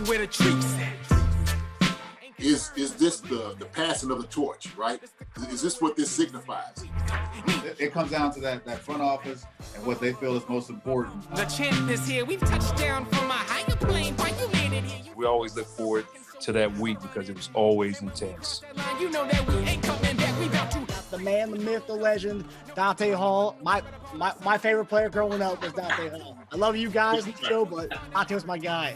where the treats at. Is this the passing of the torch, right? Is this what this signifies? It comes down to that front office and what they feel is most important. The champ is here. We've touched down from a higher plane. Why you made it here? We always look forward to that week because it was always intense. You know that we ain't coming back. We about to. The man, the myth, the legend, Dante Hall. My favorite player growing up was Dante Hall. I love you guys in the show, but Dante was my guy.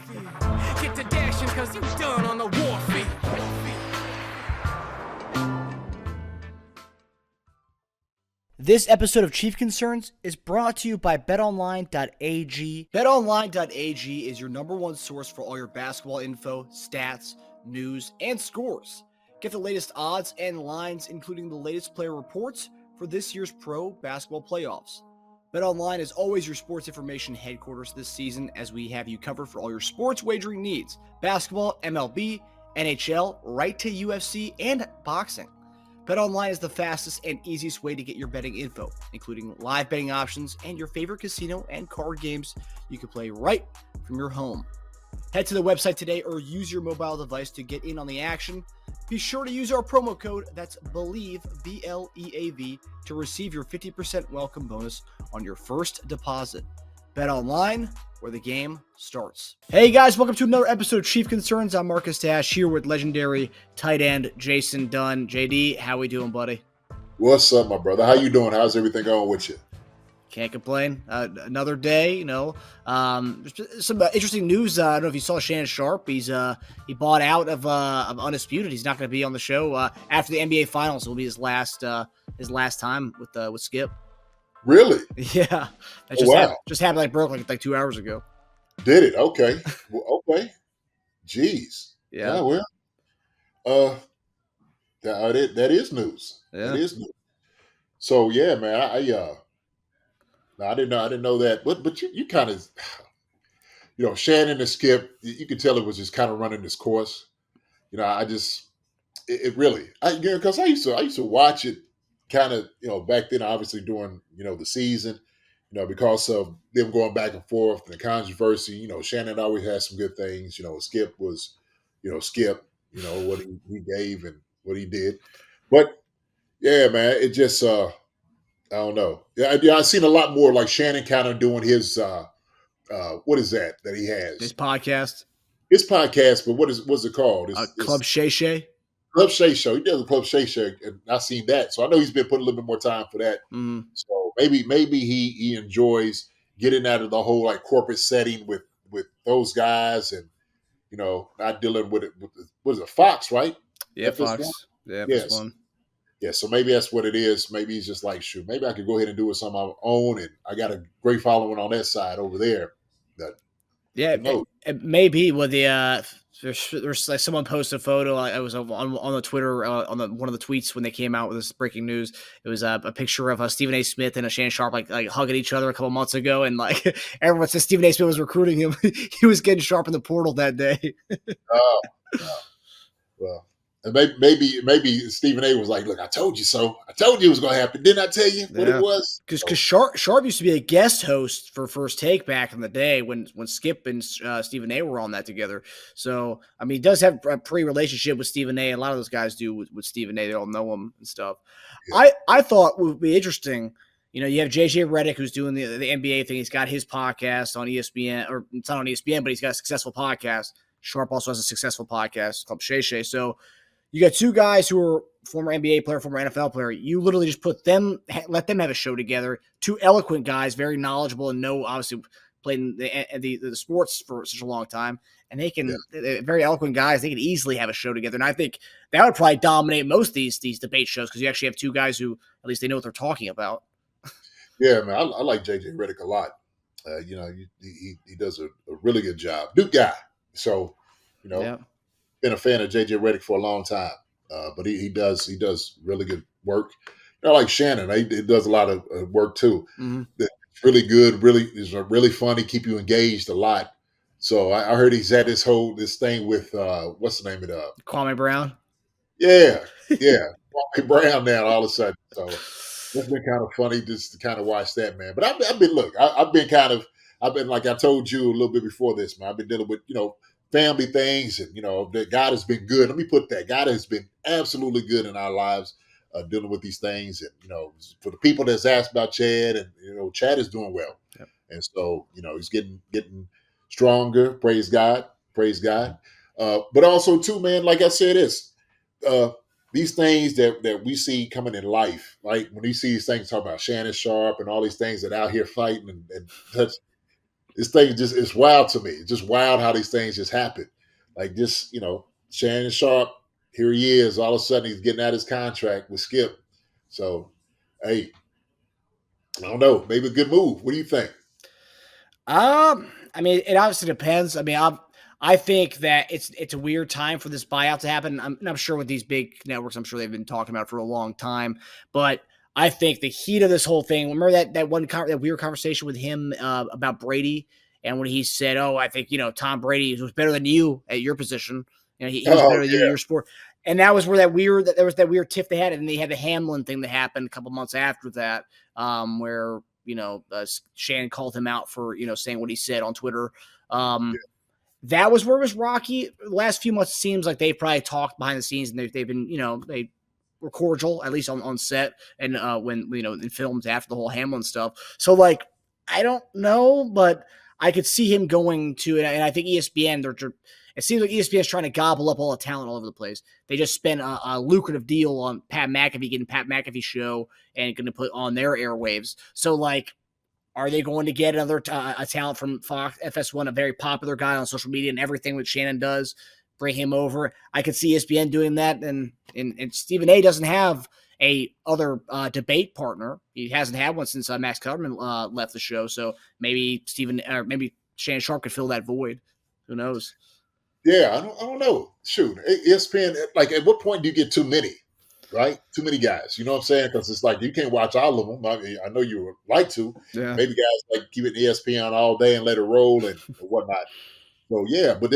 Get to dashing because you done on the warfare. This episode of Chief Concerns is brought to you by BetOnline.AG. BetOnline.AG is your number one source for all your basketball info, stats, news, and scores. Get the latest odds and lines, including the latest player reports for this year's pro basketball playoffs. BetOnline is always your sports information headquarters this season, as we have you covered for all your sports wagering needs. Basketball, MLB, NHL, right to UFC, and boxing. BetOnline is the fastest and easiest way to get your betting info, including live betting options and your favorite casino and card games you can play right from your home. Head to the website today or use your mobile device to get in on the action. Be sure to use our promo code, that's BELIEVE, B-L-E-A-V, to receive your 50% welcome bonus on your first deposit. Bet online, where the game starts. Hey guys, welcome to another episode of Chief Concerns. I'm Marcus Dash here with legendary tight end Justyn Dunn. JD, how we doing, buddy? What's up, my brother? How you doing? How's everything going with you? Can't complain. Another some interesting news. I don't know if you saw Shannon Sharpe. He bought out of Undisputed. He's not going to be on the show after the NBA Finals. It will be his last time with Skip. Really? Yeah. That just happened broke like 2 hours ago. Did it? Okay. Well, okay. Jeez. Yeah. Well. That is news. Yeah. That is news. So yeah, man. I didn't know that. But you kind of, Shannon and Skip. You could tell it was just kind of running this course. Because I used to watch it. Kind of, back then, obviously during, the season, because of them going back and forth and the controversy, Shannon always had some good things. Skip was, Skip, what he gave and what he did. But yeah, man, it just, I don't know. Yeah, I've seen a lot more like Shannon kind of doing his, what is that he has? His podcast. His podcast, but what's it called? Club Shay Shay. Club Shay Show. He does a Club Shay Show, and I've seen that. So I know he's been putting a little bit more time for that. Mm-hmm. So maybe he enjoys getting out of the whole corporate setting with those guys, and not dealing with it. What is it, Fox, right? Yeah, Fox. Yeah, yes. One. Yeah, so maybe that's what it is. Maybe he's just like, shoot, maybe I could go ahead and do it on my own, and I got a great following on that side over there. It may be with the there's like someone posted a photo. I was on the Twitter on one of the tweets when they came out with this breaking news. It was a picture of Stephen A. Smith and Shannon Sharpe like hugging each other a couple months ago, and everyone said Stephen A. Smith was recruiting him. He was getting Sharpe in the portal that day. Well. And maybe Stephen A. was like, "Look, I told you so. I told you it was going to happen. Didn't I tell you what it was?" Because Sharpe used to be a guest host for First Take back in the day when Skip and Stephen A. were on that together. So he does have a pre-relationship with Stephen A. A lot of those guys do with Stephen A. They all know him and stuff. Yeah. I thought would be interesting. You have JJ Redick who's doing the NBA thing. He's got his podcast on ESPN, or it's not on ESPN, but he's got a successful podcast. Sharpe also has a successful podcast called Shay Shay. So you got two guys who are former NBA player, former NFL player. You literally just let them have a show together. Two eloquent guys, very knowledgeable and obviously played in the sports for such a long time. And they can, very eloquent guys, they can easily have a show together. And I think that would probably dominate most of these debate shows because you actually have two guys who at least they know what they're talking about. Yeah, man, I like JJ Redick a lot. He does a really good job. Duke guy. So, been a fan of JJ Redick for a long time, but he does really good work. Like Shannon, he does a lot of work too. Mm-hmm. It's really good, is really funny, keep you engaged a lot. So I heard he's had this thing with what's the name of it? Kwame Brown. Yeah, Kwame Brown now all of a sudden. So it's been kind of funny just to kind of watch that, man. But I've been like I told you a little bit before this, man. I've been dealing with family things, and that God has been good. Let me put that: God has been absolutely good in our lives, dealing with these things. And for the people that's asked about Chad, and Chad is doing well, and so he's getting stronger. Praise God, praise God. But also too, man, like I said, these things that we see coming in life, right? When you see these things, talk about Shannon Sharpe and all these things that out here fighting and touch. This thing it's wild to me. It's just wild how these things just happen. Like just, Shannon Sharpe, here he is. All of a sudden he's getting out his contract with Skip. So, hey, I don't know. Maybe a good move. What do you think? I mean, it obviously depends. I mean, I think that it's a weird time for this buyout to happen. I'm sure with these big networks, I'm sure they've been talking about it for a long time. But I think the heat of this whole thing. Remember that weird conversation with him about Brady, and when he said, "Oh, I think Tom Brady was better than you at your position. He was better than you in your sport." And that was where there was that weird tiff they had, and they had the Hamlin thing that happened a couple months after that, where Shannon called him out for saying what he said on Twitter. That was where it was rocky. The last few months, it seems like they've probably talked behind the scenes, and they've been they were cordial, at least on set, and when in films after the whole Hamlin stuff. So I don't know, but I could see him going to it, and I think ESPN. It seems like ESPN is trying to gobble up all the talent all over the place. They just spent a lucrative deal on Pat McAfee, getting Pat McAfee show, and going to put on their airwaves. So are they going to get another a talent from Fox FS1, a very popular guy on social media and everything that Shannon does? Bring him over. I could see ESPN doing that, and Stephen A. doesn't have a other debate partner. He hasn't had one since Max Kellerman left the show. So maybe Shannon Sharpe could fill that void. Who knows? Yeah, I don't know. Shoot, ESPN. At what point do you get too many? Right, too many guys. You know what I'm saying? Because it's you can't watch all of them. I mean, I know you would like to. Yeah. Maybe guys keep it ESPN all day and let it roll and whatnot. So yeah, but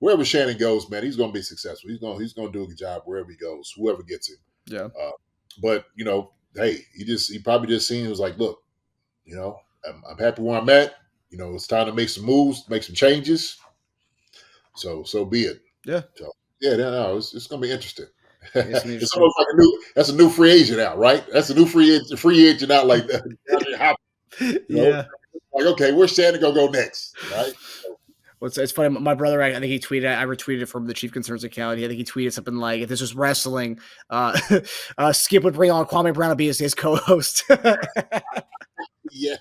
wherever Shannon goes, man, he's going to be successful. He's going to do a good job wherever he goes, whoever gets him. Yeah. But hey, he probably just seen it was look, I'm happy where I'm at. It's time to make some moves, make some changes. So be it. Yeah. So yeah, no, it's going to be interesting. It's almost like that's a new free agent out, right? That's a new free agent out like that. Yeah. Okay, where's Shannon gonna go next? Right? Well, it's funny. My brother, I think he tweeted. I retweeted it from the Chief Concerns account. I think he tweeted something like, "If this was wrestling, Skip would bring on Kwame Brown to be his co-host." Yeah.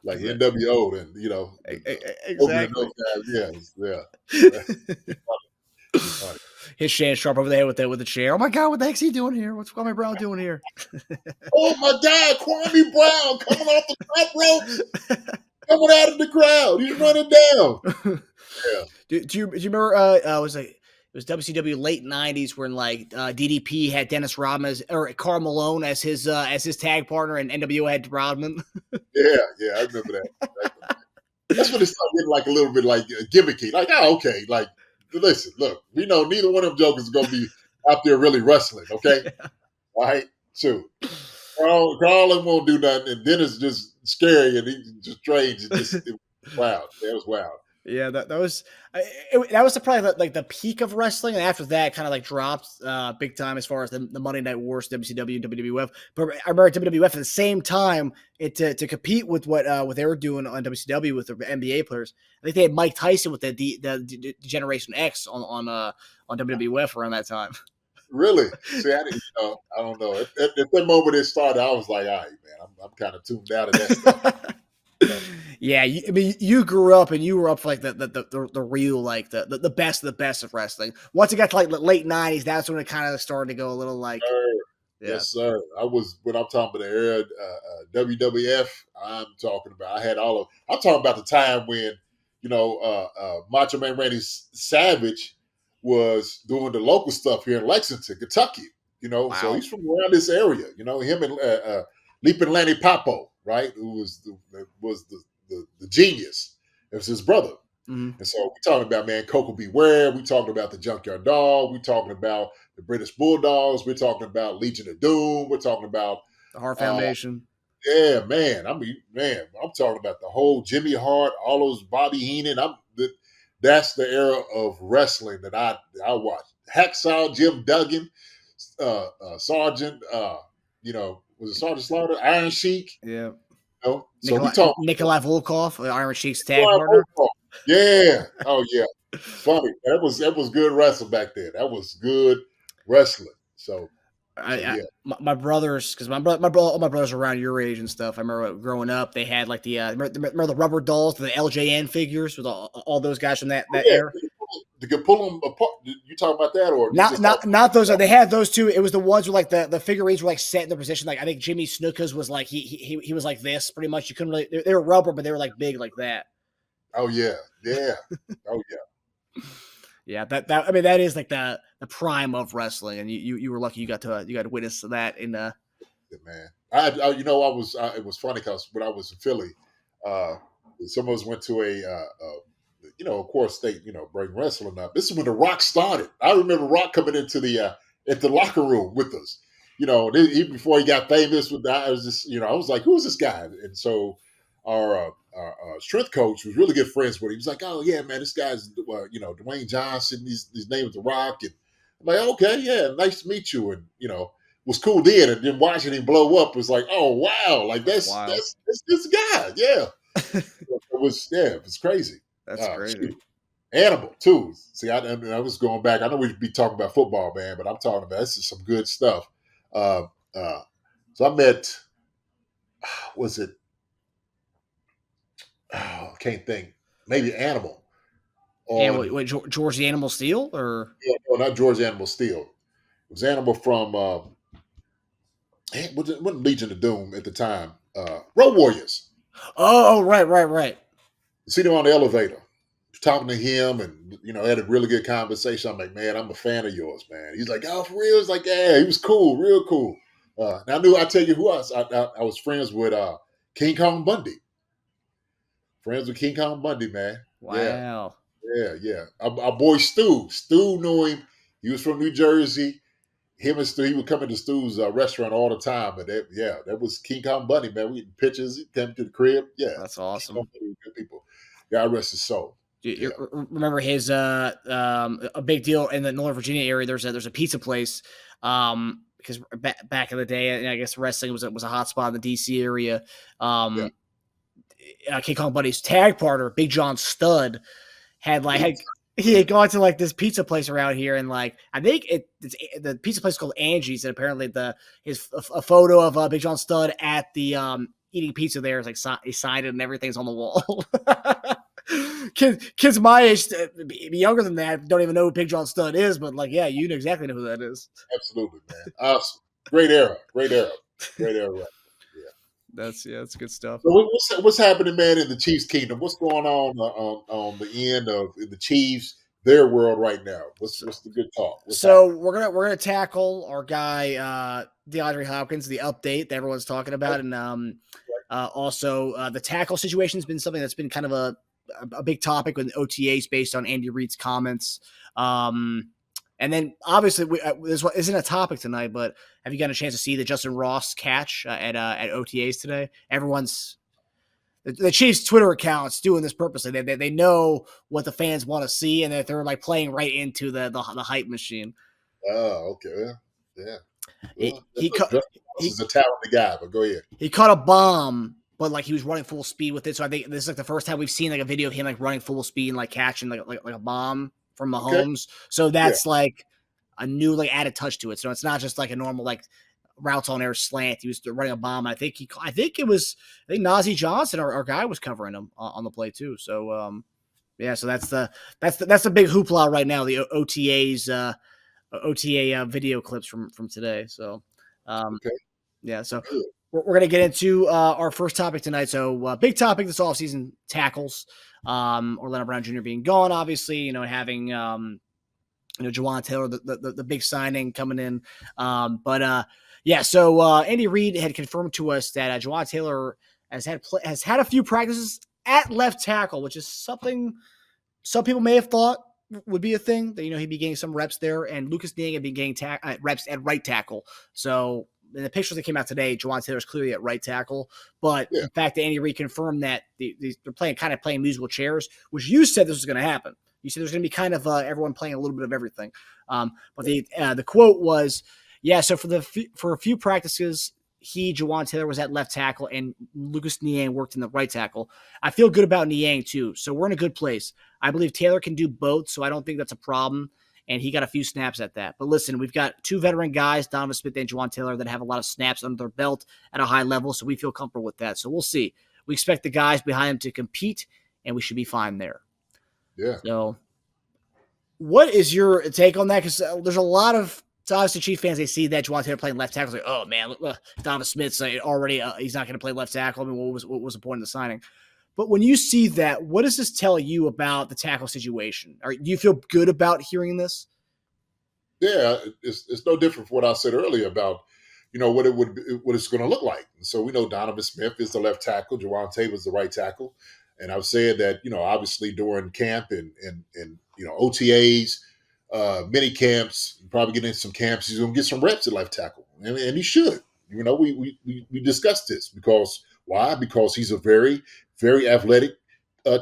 Like NWO, and exactly. His Shannon Sharpe over there with the chair. Oh my God, what the heck's he doing here? What's Kwame Brown doing here? Oh my God, Kwame Brown coming off the top ropes, coming out of the crowd. He's running down. Yeah. Do you remember? It was WCW late '90s when DDP had Dennis Rodman or Karl Malone as his tag partner, and NWO had Rodman. Yeah, I remember that. That's when it started getting a little bit gimmicky. Okay, listen, look, we know neither one of them jokers is gonna be out there really wrestling. Okay, all right, shoot. Carlin won't do nothing, and Dennis is just scary, and he's just strange. It was wild. That was wild. Yeah, that was probably the peak of wrestling, and after that, kind of dropped big time as far as the Monday Night Wars, WCW and WWF. But I remember WWF at the same time to compete with what they were doing on WCW with the NBA players. I think they had Mike Tyson with the Generation X on WWF around that time. Really? See, I didn't. I don't know. At that moment it started, I was like, all right, man, I'm kind of tuned out of that stuff. Yeah, you grew up and you were up for the real the best of the best of wrestling. Once it got to the late '90s, that's when it kind of started to go a little Yes, sir. When I'm talking about the era WWF, I'm talking about. I'm talking about the time when Macho Man Randy Savage was doing the local stuff here in Lexington, Kentucky. Wow. So he's from around this area. Him and Leaping Lanny Popo, right? Who was the genius. It was his brother. Mm-hmm. And so we're talking about, man, Coco Beware. We're talking about the Junkyard Dog. We're talking about the British Bulldogs. We're talking about Legion of Doom. We're talking about the Hart Foundation. Yeah, man. I mean, man, I'm talking about the whole Jimmy Hart, all those Bobby Heenan. That's the era of wrestling that I watched. Hacksaw Jim Duggan, Sergeant, was it Sergeant Slaughter, Iron Sheik? Yeah. So we talk Nikolai Volkov, Iron Sheik's tag Nikolai partner. Volkov. Yeah. Oh yeah. Funny. That was good wrestling back then. That was good wrestling. So yeah. My brothers, because all my brothers are around your age and stuff. I remember growing up, they had like the remember the rubber dolls, the LJN figures with all those guys from that era. You could pull them apart. You talking about that, or not those? They had those two. It was the ones where like the figurines were like set in the position. Like I think Jimmy Snuka's was like he was like this pretty much. You couldn't really. They were rubber, but they were like big like that. Oh yeah. Oh yeah. Yeah, that is like the prime of wrestling, and you were lucky you got to witness that in man. It was funny because when I was in Philly, some of us went to of course they bring wrestling up. This is when The Rock started. I remember Rock coming into the at the locker room with us. Even before he got famous, I was just I was like, who's this guy? And so our strength coach was really good friends with him. He was like, oh yeah, man, this guy's Dwayne Johnson. His name is The Rock, and I'm like, okay, yeah, nice to meet you, and was cool then. And then watching him blow up was like, oh wow, like that's this guy, yeah. It was crazy. That's crazy. Shoot. Animal too. See, I was going back. I know we'd be talking about football, man, but I'm talking about this is some good stuff. So I met. Was it? I can't think. Maybe Animal. Wait, George the Animal Steel, or no, not George Animal Steel. It was Animal from. Wasn't Legion of Doom at the time. Road Warriors. Oh, right. See them on the elevator, talking to him, and had a really good conversation. I'm like, man, I'm a fan of yours, man. He's like, oh, for real? He's like, yeah, he was cool, real cool. And I tell you who else. I was friends with King Kong Bundy. Friends with King Kong Bundy, man. Wow. Yeah. Our boy Stu. Stu knew him. He was from New Jersey. Him and Stu, he would come into Stu's restaurant all the time. And that was King Kong Bundy, man. We had pictures. He came to the crib. Yeah. That's awesome. Good people. God rest his soul. You remember his a big deal in the Northern Virginia area. There's a pizza place because back in the day, I guess wrestling was a hot spot in the DC area. King Kong Bundy's tag partner, Big John Studd, he had gone to like this pizza place around here, and like I think the pizza place is called Angie's, and apparently a photo of Big John Studd at the eating pizza there is like he signed it and everything's on the wall. Kids my age, younger than that, don't even know who Big John Studd is, but like, yeah, you exactly know who that is. Absolutely, man. Awesome. Great era. Right. That's good stuff. So what's happening, man, in the Chiefs kingdom? What's going on the end of the Chiefs, their world right now? What's the good talk? We're gonna tackle our guy DeAndre Hopkins, the update that everyone's talking about, and also the tackle situation has been something that's been kind of a big topic with OTAs based on Andy Reid's comments. And then obviously this isn't a topic tonight, but have you gotten a chance to see the Justyn Ross catch at OTAs today? The Chiefs Twitter accounts doing this purposely. They know what the fans want to see, and that they're like playing right into the hype machine. Oh, okay. Yeah. He's a talented guy, but go ahead. He caught a bomb, but like he was running full speed with it. So I think this is like the first time we've seen like a video of him like running full speed and like catching like a bomb from Mahomes. Okay. So that's like a new like added touch to it. So it's not just like a normal like routes on air slant. He was running a bomb. I think Najee Johnson, our guy, was covering him on the play too. So so that's the big hoopla right now. The OTA video clips from today. So so we're going to get into our first topic tonight. So big topic this offseason, tackles. Orlando Brown Jr. being gone, obviously, having Jawaan Taylor, the big signing coming in. So Andy Reid had confirmed to us that Jawaan Taylor has had a few practices at left tackle, which is something some people may have thought would be a thing, that he'd be getting some reps there, and Lucas Niang had been getting reps at right tackle. So in the pictures that came out today, Jawaan Taylor is clearly at right tackle. But Yeah. in fact, Andy Reid confirmed that they're playing musical chairs, which you said this was going to happen. You said there's going to be kind of everyone playing a little bit of everything. But the quote was, yeah, so for a few practices, Jawaan Taylor was at left tackle, and Lucas Niang worked in the right tackle. I feel good about Niang too, so we're in a good place. I believe Taylor can do both, so I don't think that's a problem, and he got a few snaps at that. But listen, we've got two veteran guys, Donovan Smith and Jawaan Taylor, that have a lot of snaps under their belt at a high level, so we feel comfortable with that. So we'll see. We expect the guys behind them to compete, and we should be fine there. Yeah. So what is your take on that? Because there's a lot of obviously Chief fans, they see that Jawaan Taylor playing left tackle. Like, oh man, Donovan Smith's already he's not going to play left tackle. I mean, what was the point of the signing? But when you see that, what does this tell you about the tackle situation? Do you feel good about hearing this? Yeah, it's no different from what I said earlier about what it's going to look like. And so we know Donovan Smith is the left tackle, Jawaan Taylor is the right tackle, and I've said that obviously during camp and OTAs. Mini camps, probably getting into some camps. He's going to get some reps at left tackle, and he should. We discussed this because why? Because he's a very, very athletic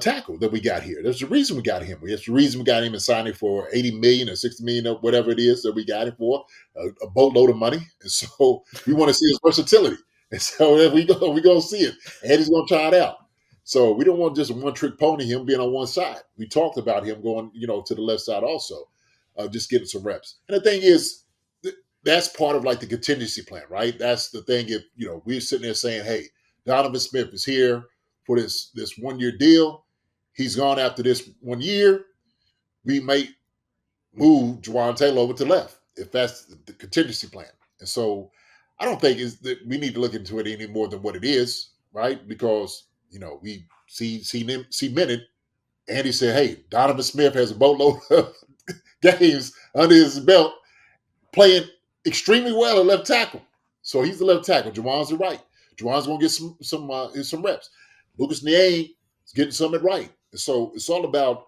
tackle that we got here. There's a reason we got him. There's a reason we got him and signing for $80 million or $60 million or whatever it is that we got him for, a boatload of money. And so we want to see his versatility. And so if we're going to see it, and he's going to try it out. So we don't want just a one-trick pony, him being on one side. We talked about him going, to the left side also. Just getting some reps. And the thing is, that's part of like the contingency plan, right? That's the thing. If, we're sitting there saying, hey, Donovan Smith is here for this 1 year deal. He's gone after this 1 year. We may move Jawaan Taylor over to left if that's the contingency plan. And so I don't think that we need to look into it any more than what it is, right? Because, we cemented. Andy said, hey, Donovan Smith has a boatload of games under his belt, playing extremely well at left tackle. So he's the left tackle. Jawaan's the right. Jawaan's going to get some reps. Lucas Niang is getting some at right. And so it's all about,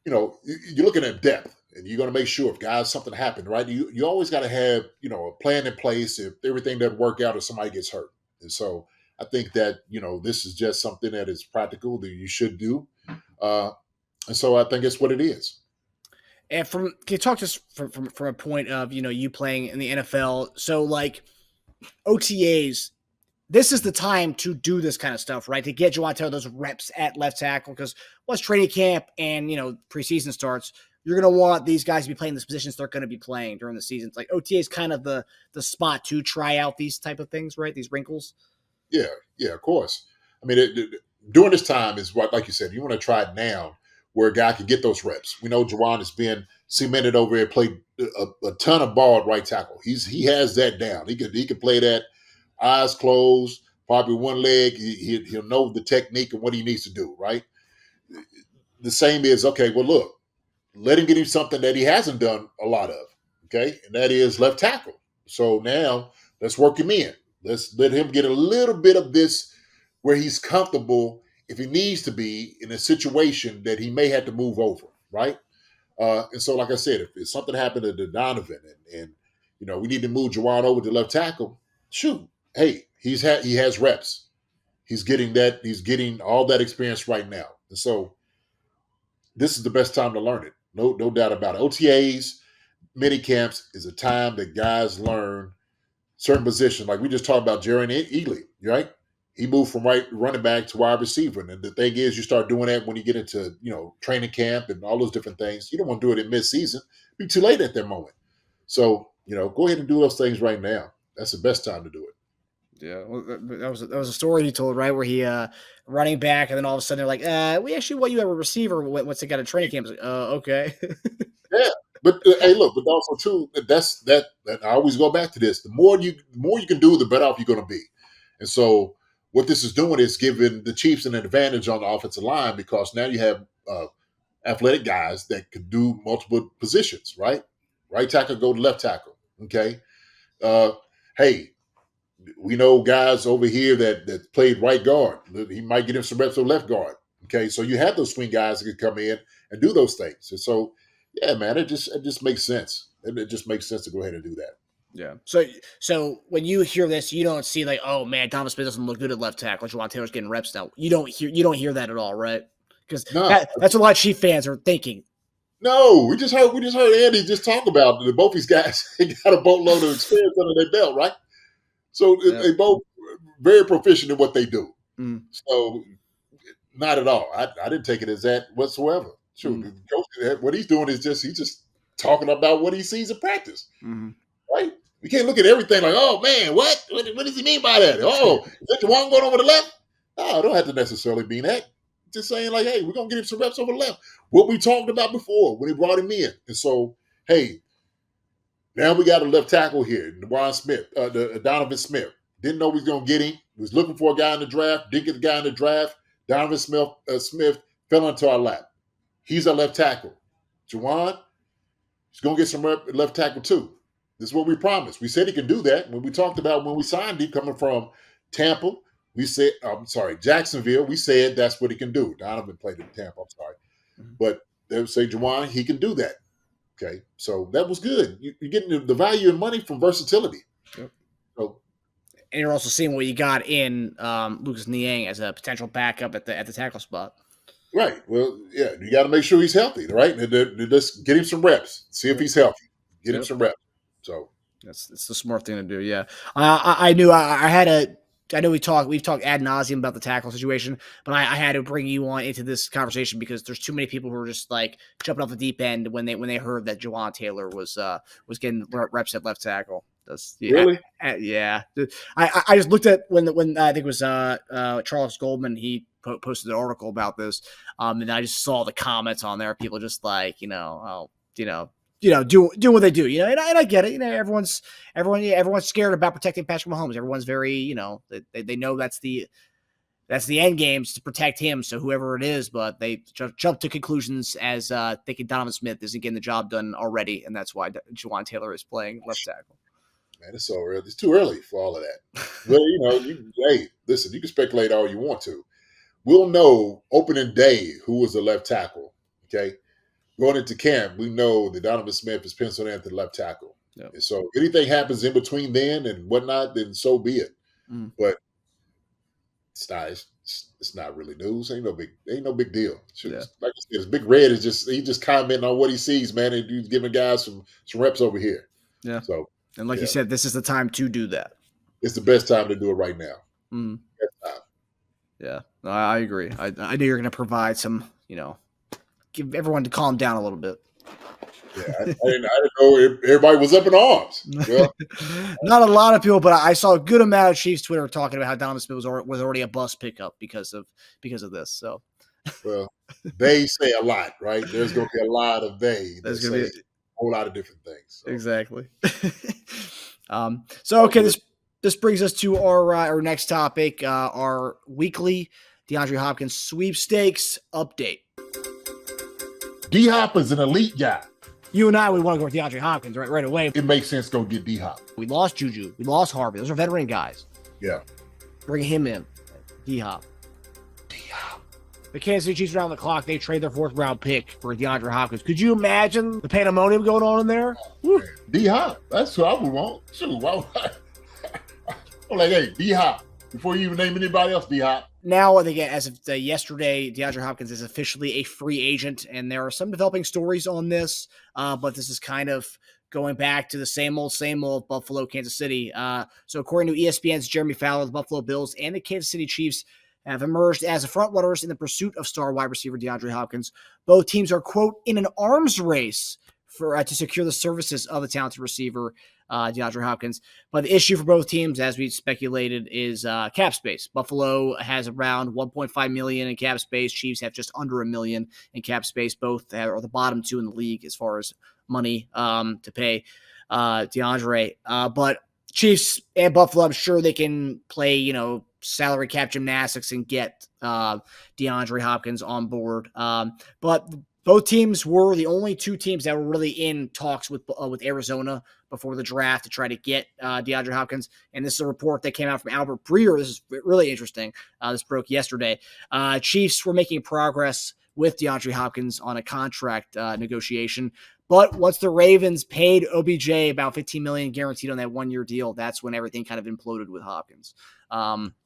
you're looking at depth, and you're going to make sure if guys something happened, right? You always got to have a plan in place if everything doesn't work out or somebody gets hurt. And so I think that this is just something that is practical that you should do. And so I think it's what it is. And can you talk to us from a point of, you playing in the NFL? So like OTAs, this is the time to do this kind of stuff, right? To get Jawaan Taylor those reps at left tackle, because once training camp and, preseason starts, you're going to want these guys to be playing the positions they're going to be playing during the season. It's like OTA is kind of the spot to try out these type of things, right? These wrinkles. Yeah, of course. I mean, during this time is what, like you said, you want to try it now, where a guy can get those reps. We know Jawaan has been cemented over here, played a ton of ball at right tackle. He has that down. He can play that eyes closed, probably one leg. He'll know the technique and what he needs to do, right? The same is, okay, well, look, let him get him something that he hasn't done a lot of, okay? And that is left tackle. So now let's work him in. Let's let him get a little bit of this where he's comfortable if he needs to be in a situation that he may have to move over, right? And so, like I said, if something happened to Donovan and we need to move Jawaan over to left tackle, shoot, hey, he has reps. He's getting all that experience right now. And so this is the best time to learn it. No doubt about it. OTAs, mini camps is a time that guys learn certain positions. Like we just talked about Jerry Ely, right? He moved from right running back to wide receiver. And the thing is, you start doing that when you get into, training camp and all those different things. You don't want to do it in mid-season. It'd be too late at that moment. So, go ahead and do those things right now. That's the best time to do it. Yeah, well, that was a story he told, right, where he running back, and then all of a sudden they're like, we actually want you as a receiver once they got a training camp. Like, okay. Yeah, but hey, look, but also too, that's that. I always go back to this. The more you can do, the better off you're going to be. And so what this is doing is giving the Chiefs an advantage on the offensive line, because now you have athletic guys that can do multiple positions, right? Right tackle go to left tackle. Okay. Hey, we know guys over here that played right guard. He might get him some reps on left guard. Okay, so you have those swing guys that can come in and do those things. And so, yeah, man, it just makes sense. It just makes sense to go ahead and do that. Yeah. So when you hear this, you don't see like, oh man, Donovan Smith doesn't look good at left tackle. Jawaan Taylor's getting reps now. You don't hear that at all, right? Because No, that's what a lot of Chief fans are thinking. no, we just heard Andy just talk about that both these guys got a boatload of experience under their belt, right? So they both very proficient in what they do. Mm. So not at all. I didn't take it as that whatsoever. Sure, the coach, what he's doing is he's just talking about what he sees in practice, right? You can't look at everything like, oh man, what does he mean by that? Oh, is that Jawaan going over the left? No, it don't have to necessarily mean that. Just saying like, hey, we're gonna get him some reps over the left. What we talked about before when he brought him in, and so hey, now we got a left tackle here, Donovan Smith. Didn't know we was gonna get him. Was looking for a guy in the draft. Didn't get the guy in the draft. Donovan Smith fell into our lap. He's a left tackle. Jawaan, he's going to get some left tackle too. This is what we promised. We said he could do that. When we talked about when we signed him coming from Tampa, we said, Jacksonville, we said that's what he can do. Donovan played in Tampa, I'm sorry. But they would say, Jawaan, he can do that. Okay, so that was good. You're getting the value and money from versatility. Yep. So, and you're also seeing what you got in Lucas Niang as a potential backup at the tackle spot. Right. Well, yeah, you got to make sure he's healthy, right? And just get him some reps. See if he's healthy. Get him some reps. So it's the smart thing to do. Yeah, I knew I know we've talked ad nauseum about the tackle situation, but I had to bring you on into this conversation because there's too many people who are just like jumping off the deep end when they heard that Jawaan Taylor was getting reps at left tackle. Really? Yeah. I just looked at when I think it was Charles Goldman, he posted an article about this, and I just saw the comments on there. People just like, doing what they do, and I get it. Everyone's scared about protecting Patrick Mahomes. Everyone's very, they know that's the end games to protect him. So whoever it is, but they jump to conclusions as thinking Donovan Smith isn't getting the job done already, and that's why Jawaan Taylor is playing left tackle. Man, it's so early. It's too early for all of that. Well, hey, listen, you can speculate all you want to. We'll know opening day who was the left tackle. Okay, going into camp, we know that Donovan Smith is penciled in at the left tackle. Yep. And so anything happens in between then and whatnot, then so be it. But it's not really news. Ain't no big deal. Like I said, it's Big Red is just commenting on what he sees, man, and he's giving guys some reps over here. Yeah. So and like you said, this is the time to do that. It's the best time to do it right now. Best time. Yeah, I agree. I knew you were going to provide some, give everyone to calm down a little bit. Yeah, I didn't know everybody was up in arms. Yeah. Not a lot of people, but I saw a good amount of Chiefs Twitter talking about how Donovan Smith was already a bus pickup because of this. So, well, they say a lot, right? There's going to be a lot of they. There's going to be a whole lot of different things. So. Exactly. So okay, this brings us to our next topic, our weekly DeAndre Hopkins sweepstakes update. D-Hop is an elite guy. You and I would want to go with DeAndre Hopkins right away. It makes sense to go get D-Hop. We lost Juju. We lost Harvey. Those are veteran guys. Yeah. Bring him in. D-Hop. The Kansas City Chiefs are on the clock. They trade their 4th round pick for DeAndre Hopkins. Could you imagine the pandemonium going on in there? D-Hop. That's who I would want. Shoot, why would I'm like, hey, D-Hop. Before you even name anybody else, D-Hop. Now, again, as of yesterday, DeAndre Hopkins is officially a free agent, and there are some developing stories on this, but this is kind of going back to the same old Buffalo, Kansas City. So according to ESPN's Jeremy Fowler, the Buffalo Bills and the Kansas City Chiefs have emerged as the front runners in the pursuit of star wide receiver DeAndre Hopkins. Both teams are, quote, in an arms race to secure the services of the talented receiver, DeAndre Hopkins. But the issue for both teams, as we speculated, is cap space. Buffalo has around $1.5 million in cap space. Chiefs have just under $1 million in cap space. Both are the bottom 2 in the league as far as money to pay DeAndre. But Chiefs and Buffalo, I'm sure they can play, salary cap gymnastics and get DeAndre Hopkins on board. But both teams were the only 2 teams that were really in talks with Arizona before the draft to try to get DeAndre Hopkins. And this is a report that came out from Albert Breer. This is really interesting. This broke yesterday. Chiefs were making progress with DeAndre Hopkins on a contract negotiation, But once the Ravens paid OBJ about $15 million guaranteed on that 1-year deal, that's when everything kind of imploded with Hopkins.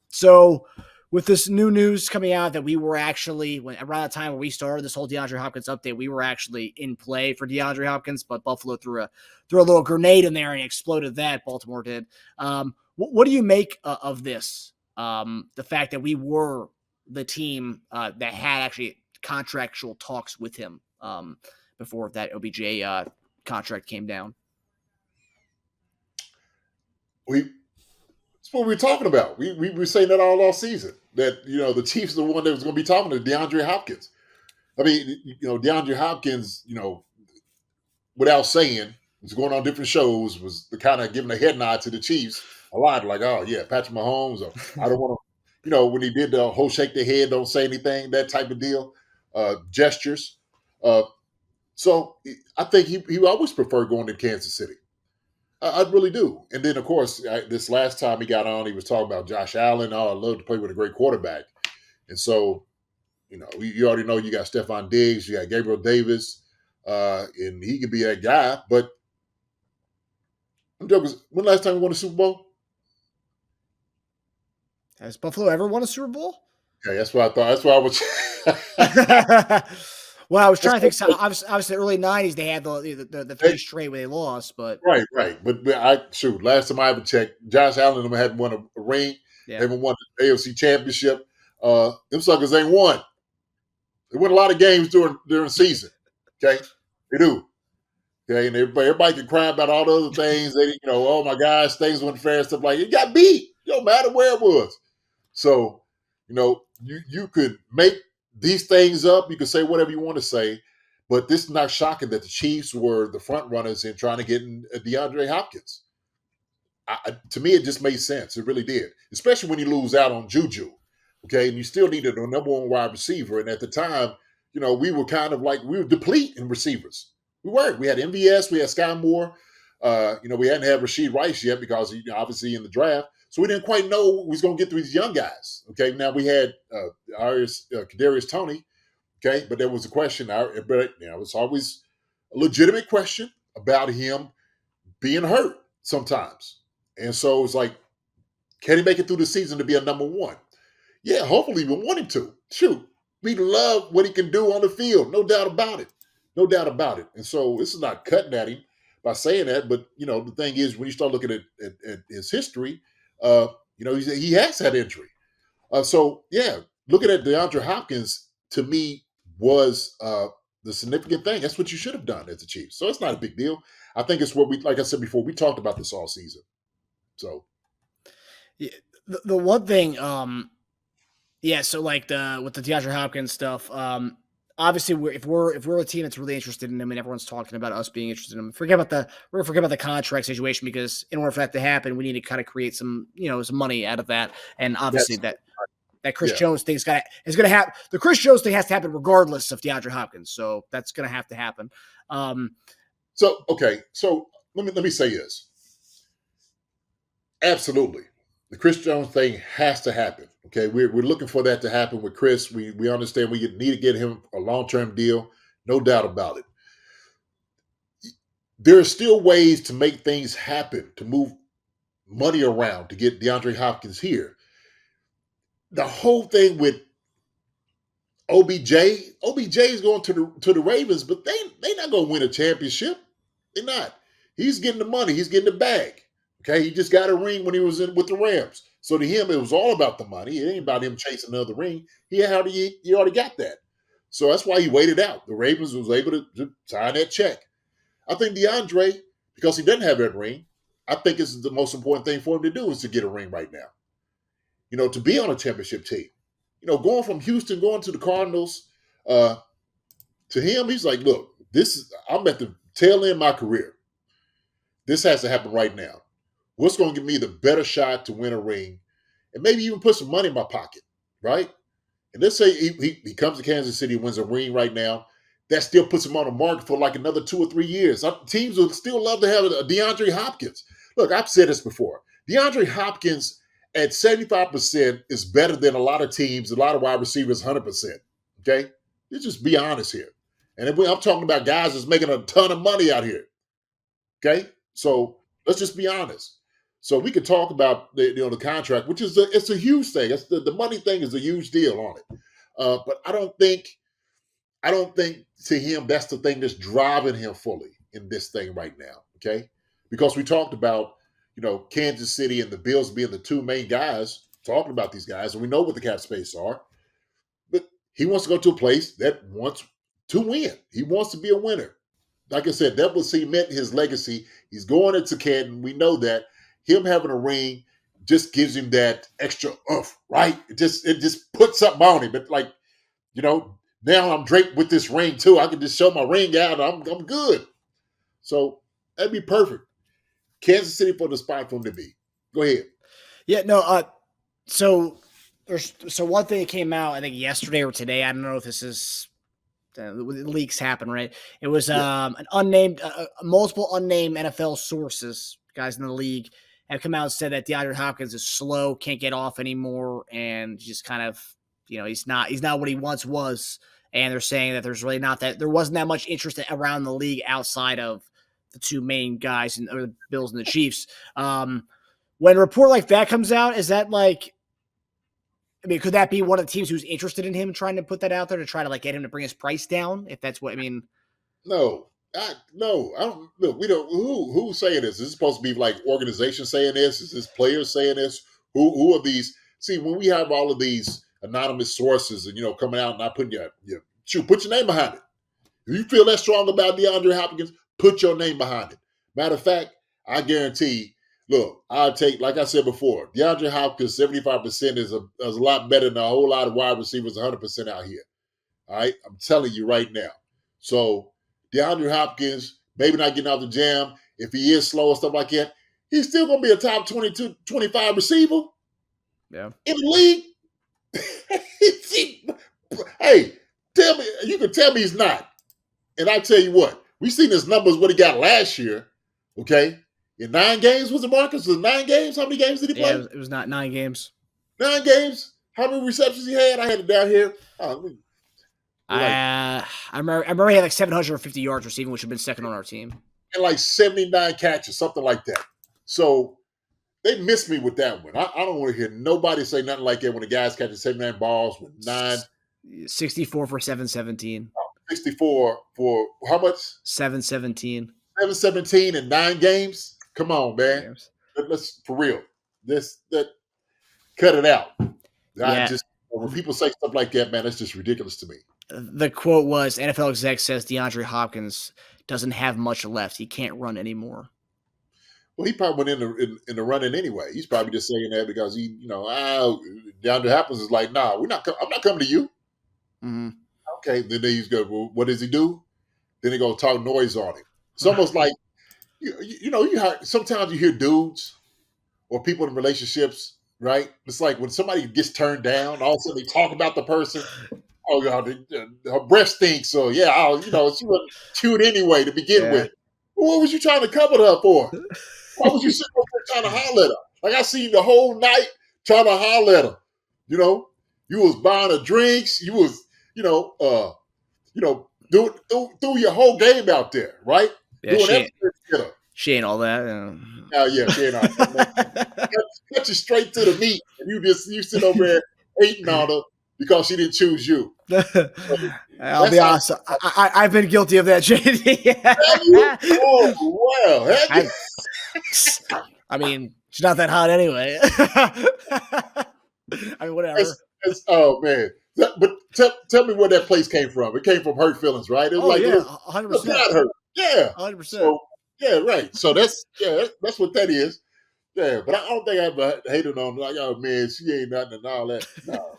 So with this new news coming out that we were actually, around the time when we started this whole DeAndre Hopkins update, we were actually in play for DeAndre Hopkins, but Buffalo threw a little grenade in there and exploded that. Baltimore did. What do you make of this? The fact that we were the team that had actually contractual talks with him before that OBJ contract came down. That's what we were talking about. We were saying that all season, that, the Chiefs are the one that was going to be talking to DeAndre Hopkins. I mean, DeAndre Hopkins, without saying, was going on different shows, was kind of giving a head nod to the Chiefs a lot, like, oh, yeah, Patrick Mahomes, or I don't want to, when he did the whole shake the head, don't say anything, that type of deal, gestures. So I think he always preferred going to Kansas City. I really do. And then, of course, this last time he got on, he was talking about Josh Allen. Oh, I love to play with a great quarterback. And so, you already know you got Stephon Diggs, you got Gabriel Davis, and he could be that guy. But I'm joking. When last time we won a Super Bowl? Has Buffalo ever won a Super Bowl? Yeah, that's what I thought. That's why I was. Well, I was trying to think. So obviously, the early '90s they had the 3 straight where they lost, but right. But last time I ever checked, Josh Allen and them hadn't won a ring. Yeah. They haven't won the AFC Championship. Them suckers ain't won. They win a lot of games during the season. Okay, they do. Okay, and everybody can cry about all the other things. They, oh my gosh, things went fair and stuff like that. It got beat. It don't matter where it was. So, you could make these things up. You can say whatever you want to say, but this is not shocking that the Chiefs were the front runners in trying to get in DeAndre Hopkins. To me, it just made sense. It really did, especially when you lose out on Juju. Okay, and you still needed a number one wide receiver. And at the time, we were kind of like, we were depleted in receivers. We weren't. We had MVS, we had Sky Moore. We hadn't had Rashid Rice yet because obviously in the draft. So we didn't quite know we was going to get through these young guys. Okay, now we had Kadarius Toney. Okay, but there was a question. It was always a legitimate question about him being hurt sometimes. And so it's like, can he make it through the season to be a number one? Yeah, hopefully we want him to. Shoot, we love what he can do on the field. No doubt about it. No doubt about it. And so this is not cutting at him by saying that. But, the thing is, when you start looking at his history, he has had injury. So, looking at DeAndre Hopkins, to me, was the significant thing. That's what you should have done as a Chiefs. So it's not a big deal. I think it's what like I said before, we talked about this all season. So. Yeah, the one thing, so like with the DeAndre Hopkins stuff, obviously if we're a team that's really interested in him and everyone's talking about us being interested in him, we're gonna forget about the contract situation, because in order for that to happen, we need to kind of create some money out of that. And obviously that Chris Jones thing is going to happen. The Chris Jones thing has to happen regardless of DeAndre Hopkins. So that's going to have to happen. So let me say this. Absolutely. The Chris Jones thing has to happen. Okay, we're looking for that to happen with Chris. We understand we need to get him a long-term deal, no doubt about it. There are still ways to make things happen, to move money around, to get DeAndre Hopkins here. The whole thing with OBJ is going to the Ravens, but they not going to win a championship. They're not. He's getting the money. He's getting the bag. Okay, he just got a ring when he was in with the Rams. So to him, it was all about the money. It ain't about him chasing another ring. He already got that. So that's why he waited out. The Ravens was able to sign that check. I think DeAndre, because he doesn't have that ring, I think this is the most important thing for him to do is to get a ring right now. To be on a championship team. Going from Houston, going to the Cardinals, to him, he's like, look, I'm at the tail end of my career. This has to happen right now. What's going to give me the better shot to win a ring and maybe even put some money in my pocket, right? And let's say he comes to Kansas City, wins a ring right now. That still puts him on the market for like another 2 or 3 years. Teams would still love to have a DeAndre Hopkins. Look, I've said this before. DeAndre Hopkins at 75% is better than a lot of teams, a lot of wide receivers, 100%. Okay? Let's just be honest here. And if I'm talking about guys that's making a ton of money out here. Okay? So let's just be honest. So we could talk about the contract, which is it's a huge thing. It's the money thing is a huge deal on it. But I don't think to him that's the thing that's driving him fully in this thing right now. Okay? Because we talked about, Kansas City and the Bills being the two main guys talking about these guys, and we know what the cap space are. But he wants to go to a place that wants to win. He wants to be a winner. Like I said, that will cement his legacy. He's going into Canton. We know that. Him having a ring just gives him that extra oomph, right? It just puts something on him. But now I'm draped with this ring too. I can just show my ring out. I'm good. So that'd be perfect. Kansas City for the spot for him to be. Go ahead. Yeah, no. So one thing that came out, I think yesterday or today. I don't know if this is leaks happen, right? It was an unnamed, multiple unnamed NFL sources, guys in the league, have come out and said that DeAndre Hopkins is slow, can't get off anymore, and just kind of, he's not what he once was. And they're saying that there's really there wasn't that much interest around the league outside of the two main guys, or the Bills and the Chiefs. When a report like that comes out, is that could that be one of the teams who's interested in him trying to put that out there to try to get him to bring his price down? If that's what I mean. No, I don't. Look, we don't. Who's saying this? Is this supposed to be organizations saying this? Is this players saying this? Who are these? See, when we have all of these anonymous sources and coming out and not putting put your name behind it. If you feel that strong about DeAndre Hopkins, put your name behind it. Matter of fact, I guarantee. Look, I'll take, like I said before, DeAndre Hopkins, 75% is a lot better than a whole lot of wide receivers, 100% out here. All right? I'm telling you right now. So, DeAndre Hopkins, maybe not getting out the jam. If he is slow and stuff like that, he's still going to be a top 22, 25 receiver. Yeah. In the league. Hey, you can tell me he's not. And I tell you what, we've seen his numbers, what he got last year, okay? In 9 games, was it Marcus? Was it 9 games? How many games did he play? Yeah, it was not 9 games. 9 games? How many receptions he had? I had it down here. I remember he had 750 yards receiving, which would have been second on our team. And 79 catches, something like that. So they missed me with that one. I don't want to hear nobody say nothing like that when the guys catching 79 balls with 64 for 717. 64 for how much? 717. 717 in 9 games? Come on, man. Let's for real. Cut it out. Yeah. When people say stuff like that, man, that's just ridiculous to me. The quote was, NFL exec says DeAndre Hopkins doesn't have much left. He can't run anymore. Well, he probably went in the running anyway. He's probably just saying that because DeAndre Hopkins is like, nah, I'm not coming to you. Mm-hmm. Okay, then he's good. Well, what does he do? Then they go talk noise on him. It's almost like sometimes you hear dudes or people in relationships, right? It's like when somebody gets turned down, all of a sudden they talk about the person. Oh God, her breath stinks. So yeah, she wasn't cute anyway to begin with. Well, what was you trying to cover her for? Why was you sitting there trying to holler at her? Like I seen the whole night trying to holler at her. You was buying her drinks. You was, threw your whole game out there, right? Yeah, she ain't all that. Yeah, she ain't all that. Cut you straight to the meat, and you sit over there hating on her because she didn't choose you. I'll be honest. I've been guilty of that, JD. Oh, wow. I mean, she's not that hot anyway. I mean, whatever. Oh, man. But tell me where that place came from. It came from hurt feelings, right? It was 100%. God hurt. Yeah. 100%. So, yeah, right. So that's what that is. Yeah, but I don't think I ever hated on like, oh man, she ain't nothing and all that. No.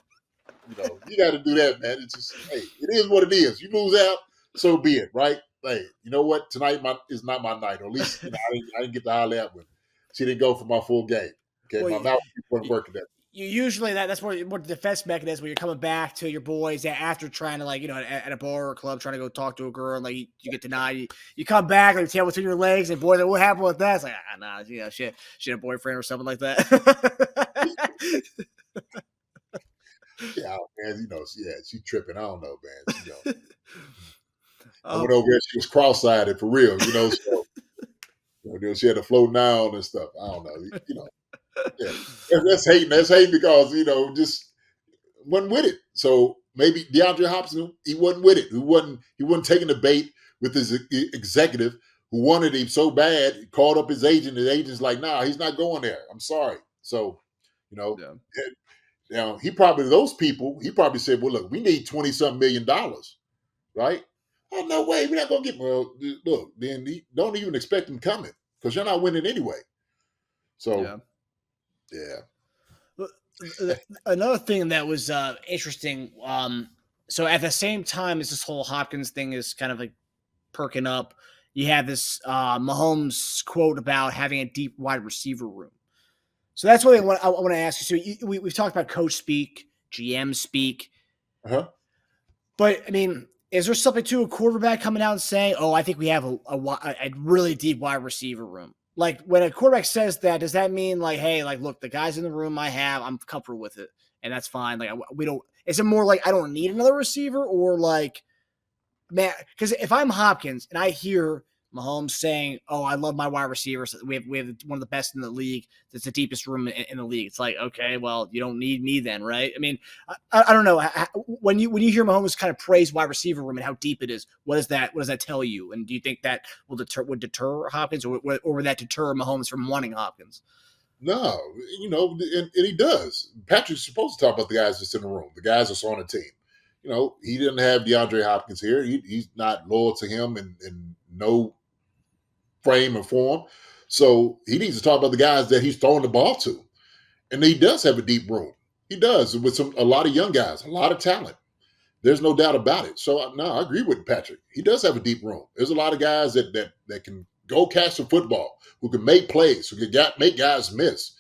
You got to do that, man. It's just, hey, it is what it is. You lose out, so be it, right? Hey, you know what? Tonight is not my night. Or at least I didn't get to holler at her. She didn't go for my full game. Okay, my mouth wasn't working that. You usually that's more the defense mechanism when you're coming back to your boys after trying to at a bar or a club trying to go talk to a girl and you get denied. You come back your tail between your legs and boy, what happened with that? It's like nah, she had a boyfriend or something like that. Yeah, man, she tripping. I don't know, man. I went over there. She was cross-eyed for real, So she had to float down and stuff. I don't know, Yeah, that's hating. That's hating because just wasn't with it. So maybe DeAndre Hopkins, he wasn't with it. He wasn't taking the bait with his executive who wanted him so bad. He called up his agent. The agent's like, "Nah, he's not going there. I'm sorry." So he probably those people. He probably said, "Well, look, we need $20-something million, right?" Oh no way, we're not gonna get. Well, look, then don't even expect him coming because you're not winning anyway. So yeah. Another thing that was interesting. So at the same time as this whole Hopkins thing is kind of like perking up, you have this Mahomes quote about having a deep wide receiver room. So that's what I want to ask you. So we've talked about coach speak, GM speak, but I mean, is there something to a quarterback coming out and saying, "Oh, I think we have a really deep wide receiver room"? Like when a quarterback says that, does that mean like, hey, like, look, the guys in the room I'm comfortable with it, and that's fine. Like we don't. Is it more like I don't need another receiver, or like, man? Because if I'm Hopkins and I hear Mahomes saying, "Oh, I love my wide receivers. We have one of the best in the league. That's the deepest room in the league." It's like, okay, well, you don't need me then, right? I mean, I don't know. When you hear Mahomes kind of praise wide receiver room and how deep it is, what does that tell you? And do you think that would deter Hopkins, or would that deter Mahomes from wanting Hopkins? No, and he does. Patrick's supposed to talk about the guys that's in the room, the guys that's on the team. He didn't have DeAndre Hopkins here. He's not loyal to him in no frame and form. So he needs to talk about the guys that he's throwing the ball to. And he does have a deep room. He does, with a lot of young guys, a lot of talent. There's no doubt about it. So, no, I agree with Patrick. He does have a deep room. There's a lot of guys that can go catch the football, who can make plays, who can make guys miss.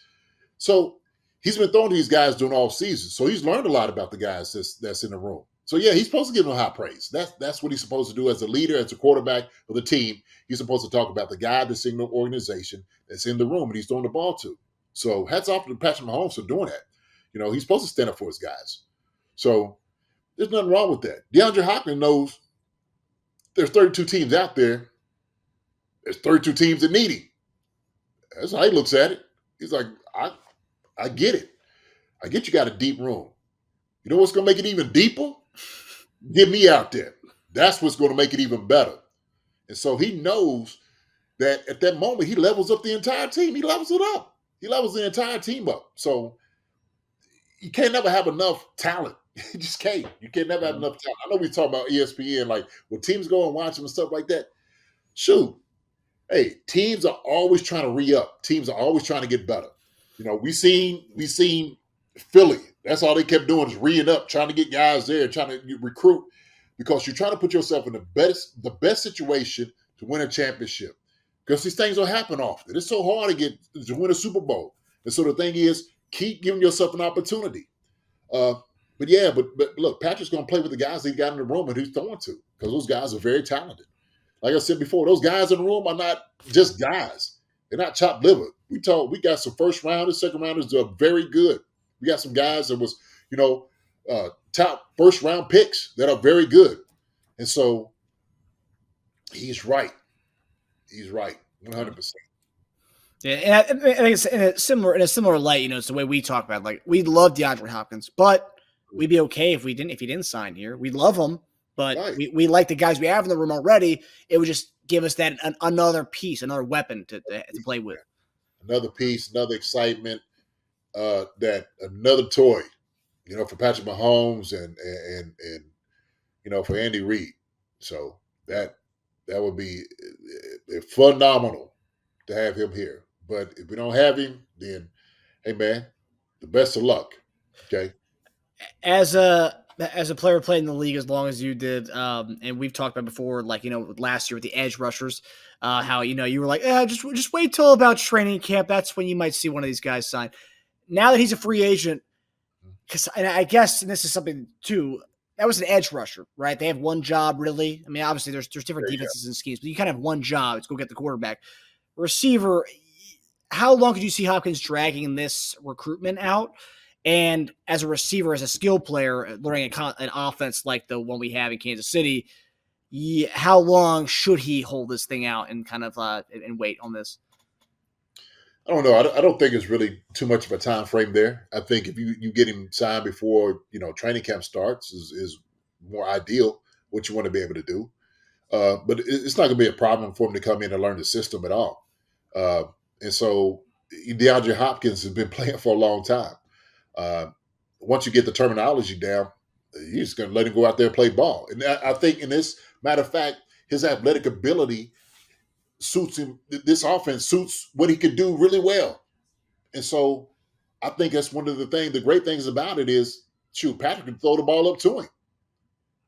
So he's been throwing to these guys during all season. So he's learned a lot about the guys that's in the room. So, yeah, he's supposed to give them high praise. That's what he's supposed to do as a leader, as a quarterback of the team. He's supposed to talk about the guy that's in the organization, that's in the room, and he's throwing the ball to. So hats off to Patrick Mahomes for doing that. He's supposed to stand up for his guys. So there's nothing wrong with that. DeAndre Hopkins knows there's 32 teams out there. There's 32 teams that need him. That's how he looks at it. He's like, I get it. I get you got a deep room. You know what's going to make it even deeper? Get me out there. That's what's going to make it even better. And so he knows that at that moment, he levels up the entire team. He levels it up. He levels the entire team up. So you can't never have enough talent. You just can't. You can never have enough talent. I know we talk about ESPN, like when teams go and watch them and stuff like that. Shoot. Hey, teams are always trying to re-up. Teams are always trying to get better. We seen Philly. That's all they kept doing is re-ing up, trying to get guys there, trying to recruit, because you're trying to put yourself in the best situation to win a championship. Because these things don't happen often. It's so hard to win a Super Bowl. And so the thing is, keep giving yourself an opportunity. But look, Patrick's going to play with the guys he got in the room and he's throwing to, because those guys are very talented. Like I said before, those guys in the room are not just guys. They're not chopped liver. We got some first rounders, second rounders that are very good. We got some guys that was, top first round picks that are very good. And so he's right. He's right. 100%. Yeah, and I think it's in a similar light, it's the way we talk about it. Like, we love DeAndre Hopkins, but we'd be okay if he didn't sign here. We love him, but right. we like the guys we have in the room already. It would just give us that another piece, another weapon to play with. Another piece, another excitement, that another toy, for Patrick Mahomes and for Andy Reid. So that would be phenomenal to have him here. But if we don't have him, then hey man, the best of luck. Okay. As a player played in the league as long as you did, and we've talked about before, like, last year with the edge rushers, how, you were like, just wait till about training camp. That's when you might see one of these guys sign. Now that he's a free agent, and I guess, and this is something too, that was an edge rusher, right? They have one job, really. I mean, obviously there's different defenses and schemes, but you kind of have one job. It's go get the quarterback. Receiver, how long could you see Hopkins dragging this recruitment out? And as a receiver, as a skill player, learning an offense like the one we have in Kansas City, how long should he hold this thing out and kind of and wait on this? I don't know. I don't think it's really too much of a time frame there. I think if you get him signed before training camp starts is more ideal. What you want to be able to do, but it's not going to be a problem for him to come in and learn the system at all. And so DeAndre Hopkins has been playing for a long time. Once you get the terminology down, you're just going to let him go out there and play ball. And I think, in this matter of fact, his athletic ability suits him. This offense suits what he could do really well. And so I think that's one of the great things about it is, shoot, Patrick can throw the ball up to him.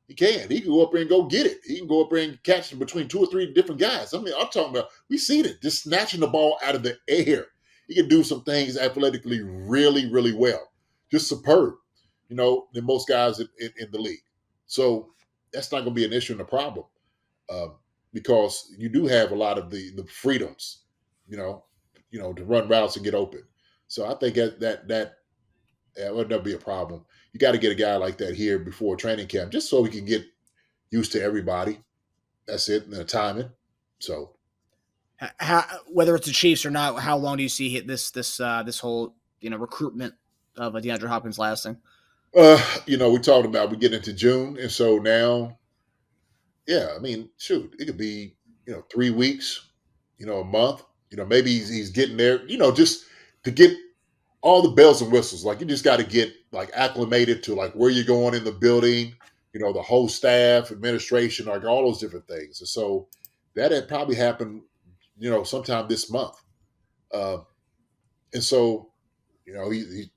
He can. He can go up there and go get it. He can go up there and catch it between 2 or 3 different guys. I mean, I'm talking about, we seen it, just snatching the ball out of the air. He can do some things athletically really, really well. Just superb, than most guys in the league. So that's not going to be an issue and a problem. Because you do have a lot of the freedoms, to run routes and get open. So I think that would never be a problem. You got to get a guy like that here before training camp, just so we can get used to everybody. That's it, and the timing. So, whether it's the Chiefs or not, how long do you see this whole recruitment of DeAndre Hopkins lasting? We talked about we get into June, and so now. Yeah, I mean, shoot, it could be, 3 weeks, a month, maybe he's getting there, just to get all the bells and whistles. Like, you just got to get acclimated to where you're going in the building, the whole staff, administration, all those different things. And so that had probably happened, sometime this month. And so, he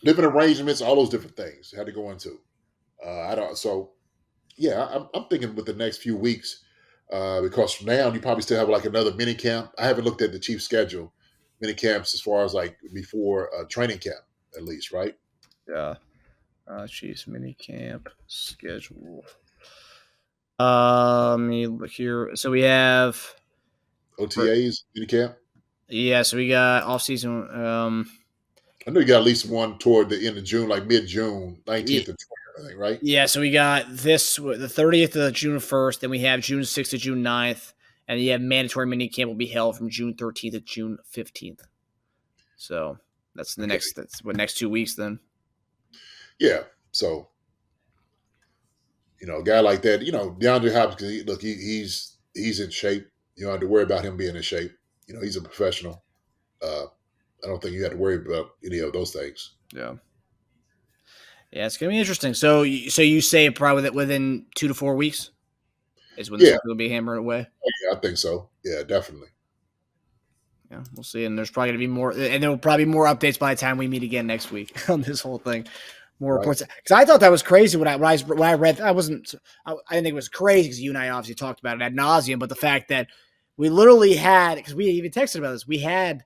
living arrangements, all those different things had to go into. Yeah, I'm thinking with the next few weeks, because from now you probably still have another mini camp. I haven't looked at the Chiefs' schedule, mini camps as far as before training camp, at least, right? Yeah, Chiefs mini camp schedule. Let me look here. So we have OTAs, mini camp. Yeah, so we got offseason. I know you got at least one toward the end of June, mid-June, 19th and 20th. I think, right? Yeah, so we got the 30th of June 1st, then we have June 6th to June 9th, and you have mandatory mini camp will be held from June 13th to June 15th. So that's next 2 weeks then. Yeah. So, a guy like that, DeAndre Hopkins, look, he's in shape. You don't have to worry about him being in shape. He's a professional. I don't think you have to worry about any of those things. Yeah. Yeah, it's gonna be interesting. So you say probably within 2 to 4 weeks is when this will be hammered away. Yeah, I think so. Yeah, definitely. Yeah, we'll see. And there's probably gonna be more, and there will probably be more updates by the time we meet again next week on this whole thing. More reports, because I thought that was crazy when I read. I didn't think it was crazy because you and I obviously talked about it ad nauseum. But the fact that we literally had, because we even texted about this, we had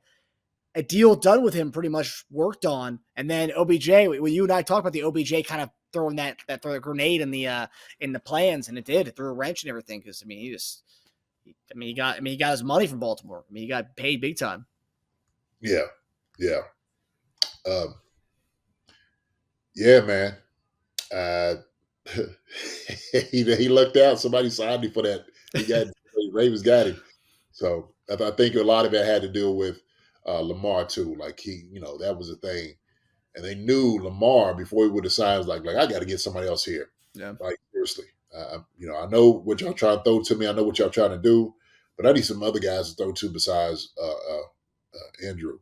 a deal done with him, pretty much worked on, and then OBJ. When you and I talked about the OBJ kind of throwing that grenade in the plans, and it threw a wrench and everything. Because he got his money from Baltimore. He got paid big time. Yeah. Yeah, man. He lucked out. Somebody signed him for that. Ravens got him. So I think a lot of it had to do with Lamar too. That was a thing. And they knew Lamar before he would have signed, was like, I got to get somebody else here. Yeah. Seriously. I know what y'all trying to throw to me. I know what y'all trying to do. But I need some other guys to throw to besides Andrew.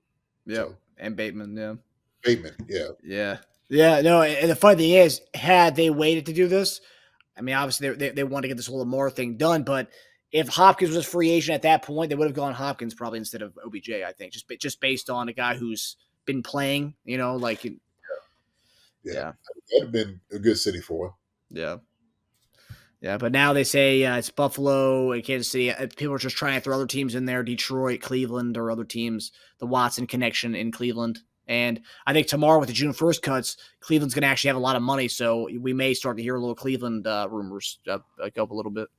Yeah. So, and Bateman, yeah. Bateman, yeah. Yeah. Yeah, no, and the funny thing is, had they waited to do this, I mean, obviously they want to get this whole Lamar thing done, but if Hopkins was a free agent at that point, they would have gone Hopkins probably instead of OBJ, I think, just based on a guy who's been playing, Yeah. That would have been a good city for him. Yeah. Yeah, but now they say it's Buffalo and Kansas City. People are just trying to throw other teams in there, Detroit, Cleveland, or other teams, the Watson connection in Cleveland. And I think tomorrow with the June 1st cuts, Cleveland's going to actually have a lot of money, so we may start to hear a little Cleveland rumors go up a little bit.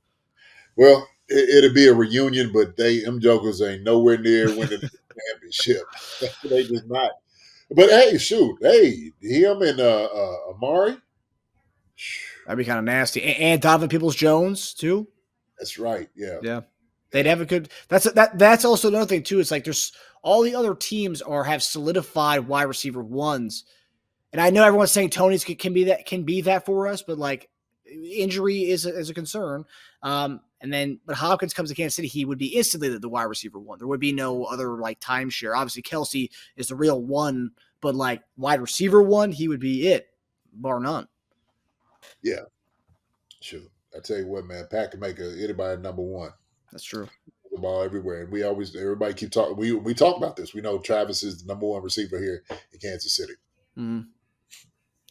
Well, it'll be a reunion, but them jokers ain't nowhere near winning the championship. They just not. But hey, shoot, him and Amari. That'd be kind of nasty. And Donovan Peoples-Jones too. That's right. Yeah. Yeah. They'd have a good. That's also another thing too. It's like there's all the other teams have solidified wide receiver ones, and I know everyone's saying Tony's can be that for us, but like injury is a concern. But Hopkins comes to Kansas City, he would be instantly the wide receiver one. There would be no other like timeshare. Obviously, Kelce is the real one, but like wide receiver one, he would be it, bar none. Yeah. Sure. I tell you what, man, Pat can make anybody number one. That's true. The ball everywhere, and everybody keep talking. We talk about this. We know Travis is the number one receiver here in Kansas City. Mm-hmm.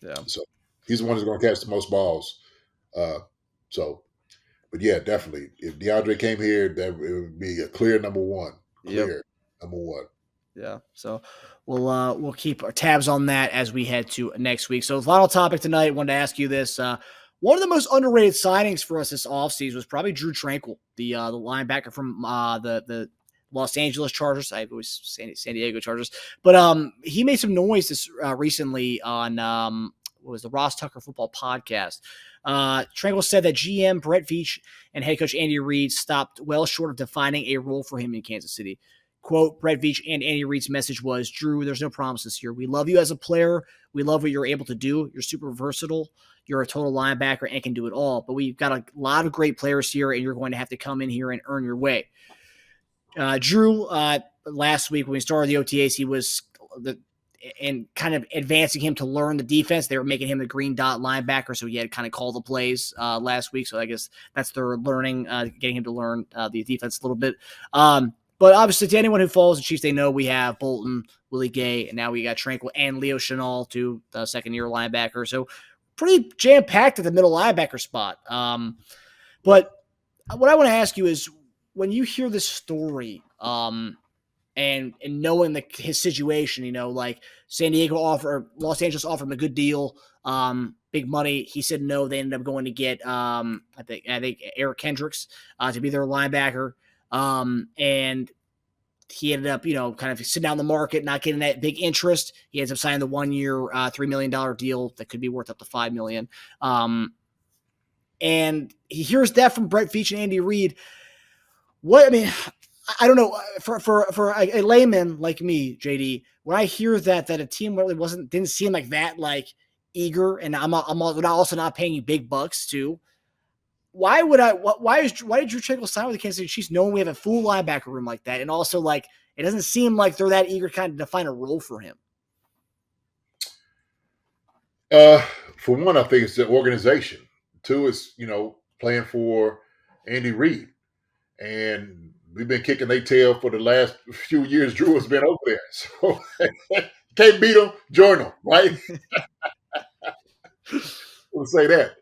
Yeah. So he's the one who's going to catch the most balls. But yeah, definitely. If DeAndre came here, it would be a clear number one. Number one. Yeah. So we'll keep our tabs on that as we head to next week. So the final topic tonight, wanted to ask you this. One of the most underrated signings for us this offseason was probably Drue Tranquill, the linebacker from the Los Angeles Chargers. I always San Diego Chargers. But he made some noise this recently on what was the Ross Tucker Football Podcast. Tranquill said that GM Brett Veach and head coach Andy Reid stopped well short of defining a role for him in Kansas City. Quote, Brett Veach and Andy Reid's message was, Drue, there's no promises here. We love you as a player. We love what you're able to do. You're super versatile. You're a total linebacker and can do it all. But we've got a lot of great players here, and you're going to have to come in here and earn your way. Drue, last week when we started the OTAs, he was and kind of advancing him to learn the defense. They were making him the green dot linebacker, so he had to kind of call the plays last week. So I guess that's their learning, getting him to learn the defense a little bit. But obviously, to anyone who follows the Chiefs, they know we have Bolton, Willie Gay, and now we got Tranquill and Leo Chenal, too, the second-year linebacker. So pretty jam-packed at the middle linebacker spot. But what I want to ask you is, when you hear this story and knowing his situation, like San Diego Los Angeles offered him a good deal, big money. He said no. They ended up going to get, I think Eric Kendricks to be their linebacker. And he ended up, kind of sitting down the market, not getting that big interest. He ends up signing the 1 year, $3 million deal that could be worth up to $5 million. And he hears that from Brett Veach and Andy Reid. I don't know, for a layman like me, JD, when I hear that a team really didn't seem like that, like eager, and I'm also not paying you big bucks too. Why did Drue Tranquill sign with the Kansas City Chiefs knowing we have a full linebacker room like that? And also, like, it doesn't seem like they're that eager kind of to find a role for him. For one, I think it's the organization. Two is, playing for Andy Reid. And we've been kicking their tail for the last few years. Drue has been over there. So can't beat them, join them, right? We'll say that.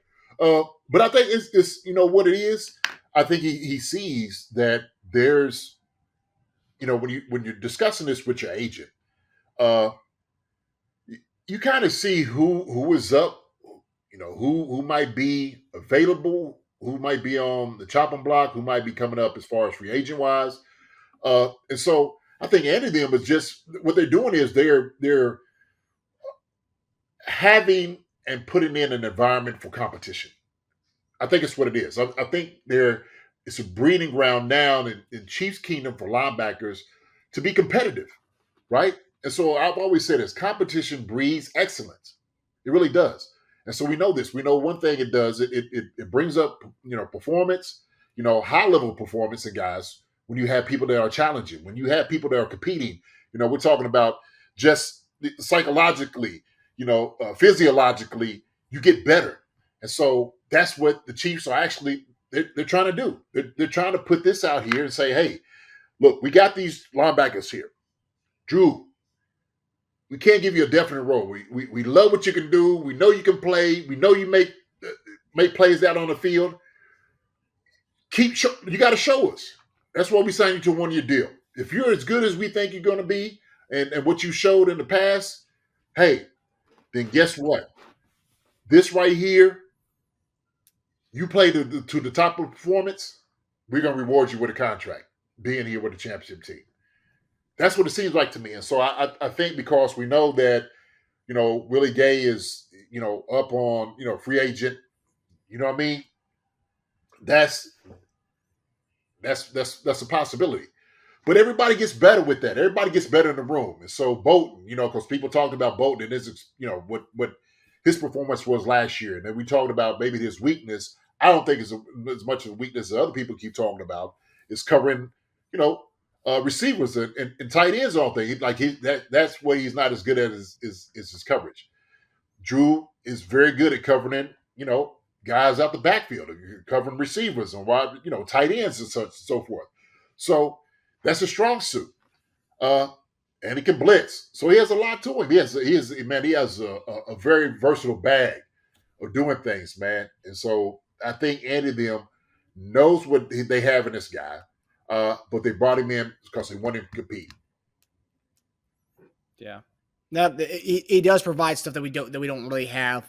But I think it's what it is. I think he sees that there's, when you're discussing this with your agent, you kind of see who is up, who might be available, who might be on the chopping block, who might be coming up as far as free agent wise. And so I think any of them is just what they're doing is they're having and putting in an environment for competition. I think it's what it is. I think it's a breeding ground now in Chiefs Kingdom for linebackers to be competitive, right? And so I've always said this, competition breeds excellence. It really does. And so we know this. We know one thing it does. It brings up, performance, high-level performance in guys when you have people that are challenging, when you have people that are competing. We're talking about just psychologically, physiologically, you get better. And so that's what the Chiefs are actually, they're trying to do. They're trying to put this out here and say, hey, look, we got these linebackers here. Drue, we can't give you a definite role. We love what you can do. We know you can play. We know you make plays out on the field. You got to show us. That's why we signed you to a 1 year deal. If you're as good as we think you're going to be and what you showed in the past, hey, then guess what? This right here, you play to the top of performance, we're going to reward you with a contract, being here with the championship team. That's what it seems like to me. And so I think because we know that, Willie Gay is, up on, free agent You know what I mean? That's a possibility. But everybody gets better with that. Everybody gets better in the room. And so Bolton, because people talked about Bolton and his, what his performance was last year. And then we talked about maybe his weakness. I don't think it's as much of a weakness as other people keep talking about. Is covering, receivers and tight ends. I don't think that's where he's not as good at is his coverage. Drue is very good at covering, guys out the backfield, covering receivers and wide, tight ends and so forth. So that's a strong suit. And he can blitz. So he has a lot to him. He has a very versatile bag of doing things, man. And so I think Andy them knows what they have in this guy. But they brought him in because they want him to compete. Yeah. Now he does provide stuff that we don't really have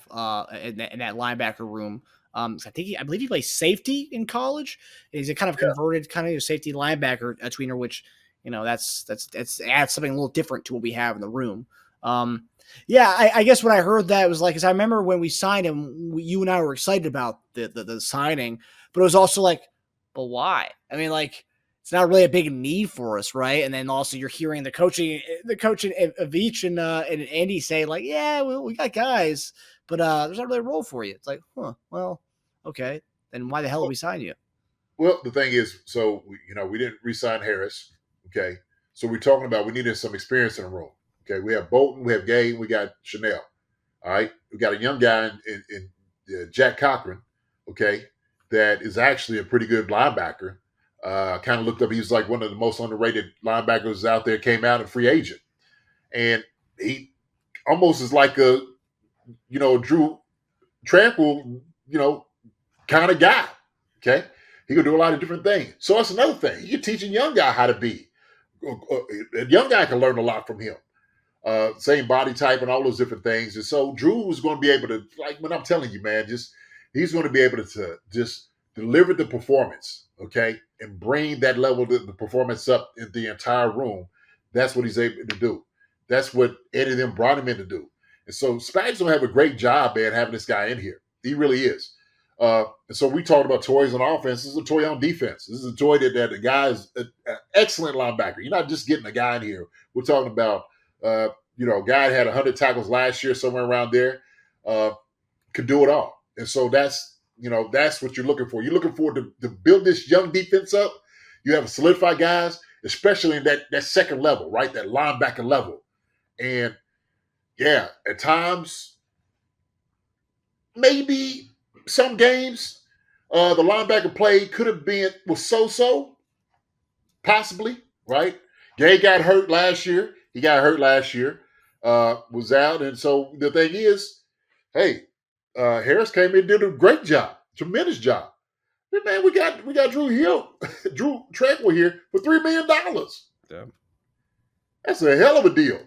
in that linebacker room. I believe he plays safety in college. He's a kind of converted kind of safety linebacker tweener, which that's adds something a little different to what we have in the room. I guess when I heard that it was like, because I remember when we signed him, you and I were excited about the signing, but it was also like, but why? I mean, like, it's not really a big need for us, right? And then also you're hearing the coaching of each and Andy say like, yeah, we got guys, but there's not really a role for you. It's like, well, okay, then why the hell did we sign you? Well, the thing is, so we didn't re-sign Harris, okay? So we're talking about we needed some experience in the room, okay? We have Bolton, we have Gay, we got Chanel, all right? We got a young guy in Jack Cochran, okay, that is actually a pretty good linebacker. Kind of looked up. He was like one of the most underrated linebackers out there. Came out a free agent, and he almost is like a Drue Tranquill kind of guy. Okay, he could do a lot of different things. So that's another thing. You're teaching young guy how to be. A young guy can learn a lot from him. Same body type and all those different things. And so Drue was going to be able to, like when I'm telling you, man, he's going to be able to just deliver the performance. Okay, and bring that level of the performance up in the entire room. That's what he's able to do. That's what Eddie them brought him in to do. And so Spags will have a great job, man, having this guy in here. He really is. And so we talked about toys on offense. This is a toy on defense. This is a toy that the guy is an excellent linebacker. You're not just getting a guy in here. We're talking about, a guy had 100 tackles last year, somewhere around there, could do it all. And so that's what you're looking for. You're looking for to build this young defense up. You have solidified guys, especially in that second level, right? That linebacker level. And yeah, at times, maybe some games, the linebacker play could have was so-so, possibly, right? Gay got hurt last year. He got hurt last year, was out. And so the thing is, hey, Harris came in and did a great job, tremendous job. But man, we got Drue Tranquill here for $3 million. Yeah. That's a hell of a deal.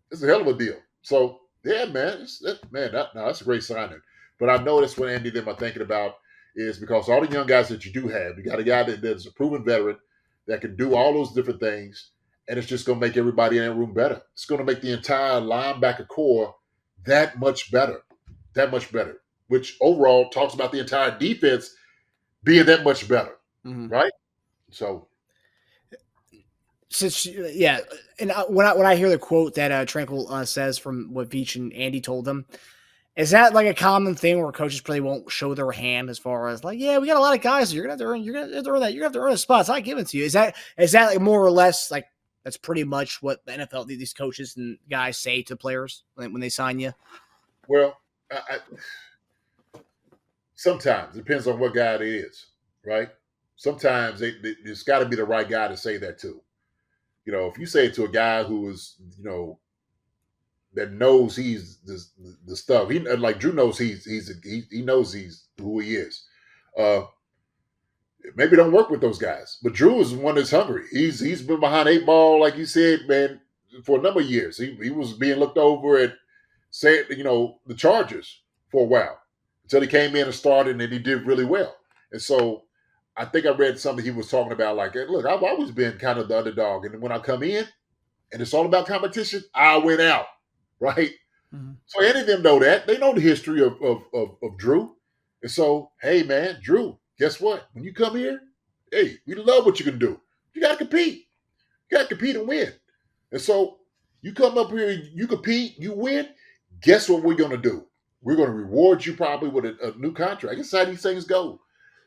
It's a hell of a deal. So yeah, man, that's a great signing. But I know that's what Andy and them are thinking about is because all the young guys that you do have, you got a guy that is a proven veteran that can do all those different things, and it's just going to make everybody in that room better. It's going to make the entire linebacker core that much better. That much better, which overall talks about the entire defense being that much better, right? So, and when I hear the quote that Tranquill says from what Veach and Andy told them, is that like a common thing where coaches probably won't show their hand as far as like, yeah, we got a lot of guys, so you're gonna have to earn that, you're gonna have to earn a spot. It's not given to you. Is that like more or less like that's pretty much what the NFL these coaches and guys say to players when they sign you? Well. Sometimes it depends on what guy it is, right? Sometimes it's got to be the right guy to say that to. If you say it to a guy who is, that knows he's the stuff. He like Drue knows he knows he's who he is. Maybe don't work with those guys, but Drue is one that's hungry. He's been behind 8 ball, like you said, man, for a number of years. He was being looked over at, the Chargers for a while until he came in and started, and he did really well. And so I think I read something he was talking about like, look, I've always been kind of the underdog, and when I come in and it's all about competition, I went out. Right? Mm-hmm. So any of them know that. They know the history of Drue. And so, hey, man, Drue, guess what? When you come here, hey, we love what you can do. You got to compete. You got to compete and win. And so you come up here, you compete, you win. Guess what we're going to do? We're going to reward you probably with a new contract. That's how these things go.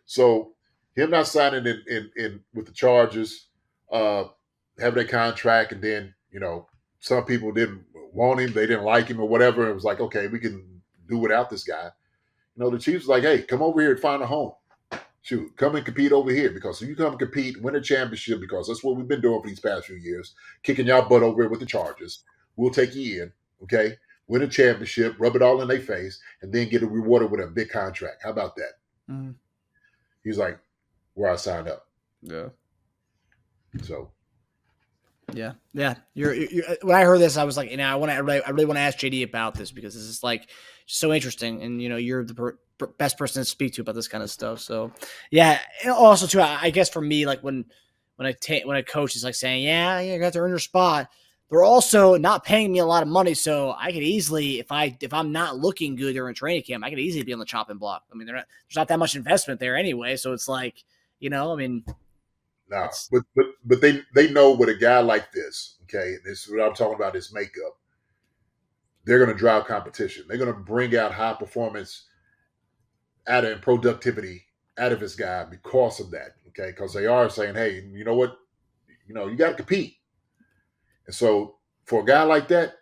So him not signing in with the Chargers, having a contract, and then, some people didn't want him, they didn't like him or whatever. It was like, okay, we can do without this guy. The Chiefs was like, hey, come over here and find a home. Shoot, come and compete over here, because if you come and compete, win a championship, because that's what we've been doing for these past few years, kicking y'all butt over here with the Chargers. We'll take you in, okay? Win a championship, rub it all in their face, and then get rewarded with a big contract. How about that? Mm-hmm. He's like, where I signed up. Yeah. So. Yeah. You're when I heard this, I was like, I really want to ask JD about this, because this is like so interesting, and you're the best person to speak to about this kind of stuff. So, yeah. Also, too, I guess for me, like when a coach is like saying, yeah, you got to earn your spot, they're also not paying me a lot of money, so I could easily, if I'm not looking good during training camp, I could easily be on the chopping block. I mean, there's not that much investment there anyway, so it's like, I mean. No, but they know with a guy like this, okay, this is what I'm talking about, his makeup, they're going to drive competition. They're going to bring out high performance and productivity out of this guy because of that, okay, because they are saying, hey, you know what, you got to compete. And so for a guy like that,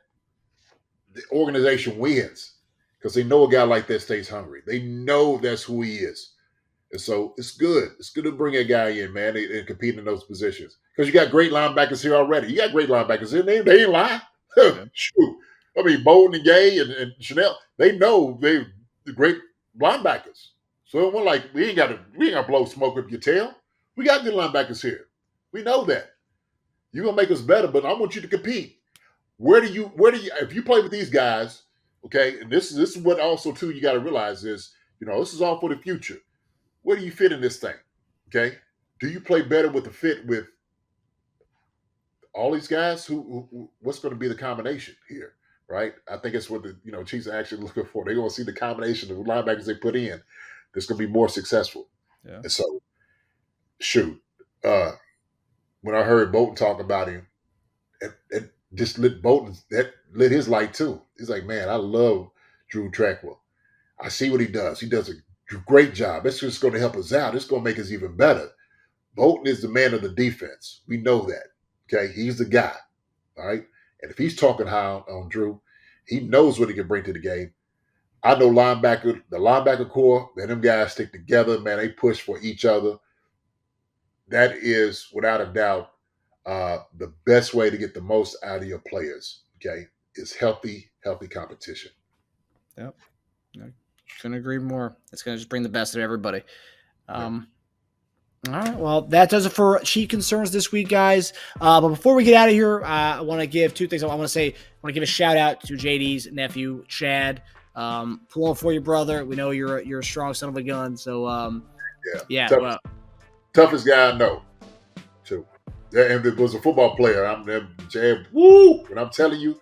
the organization wins because they know a guy like that stays hungry. They know that's who he is. And so it's good. It's good to bring a guy in, man, and compete in those positions. Because you got great linebackers here already. You got great linebackers in there. They ain't lying. Shoot. I mean, Bolden and Gay and Chanel, they know they're the great linebackers. So it wasn't like we ain't got to blow smoke up your tail. We got good linebackers here. We know that. You're gonna make us better, but I want you to compete. Where do you if you play with these guys, okay, and this is what also too you got to realize is, this is all for the future. Where do you fit in this thing? Okay. Do you play better with the fit with all these guys? What's going to be the combination here? Right. I think it's what the Chiefs are actually looking for. They're going to see the combination of the linebackers they put in that's going to be more successful. Yeah. And so, shoot, when I heard Bolton talk about him, it just lit his light too. He's like, man, I love Drue Tranquill. I see what he does. He does a great job. It's just going to help us out. It's going to make us even better. Bolton is the man of the defense. We know that. Okay. He's the guy. All right. And if he's talking high on Drue, he knows what he can bring to the game. I know the linebacker core, man, them guys stick together, man. They push for each other. That is, without a doubt, the best way to get the most out of your players. Okay. Is healthy competition. Yep. Couldn't agree more. It's going to just bring the best of everybody. All right. Well, that does it for Chief Concerns this week, guys. But before we get out of here, I want to give two things. I want to give a shout out to JD's nephew, Chad. Pulling for your brother. We know you're a strong son of a gun. So, yeah. Toughest guy I know, too. And it was a football player. Chad, woo! And I'm telling you,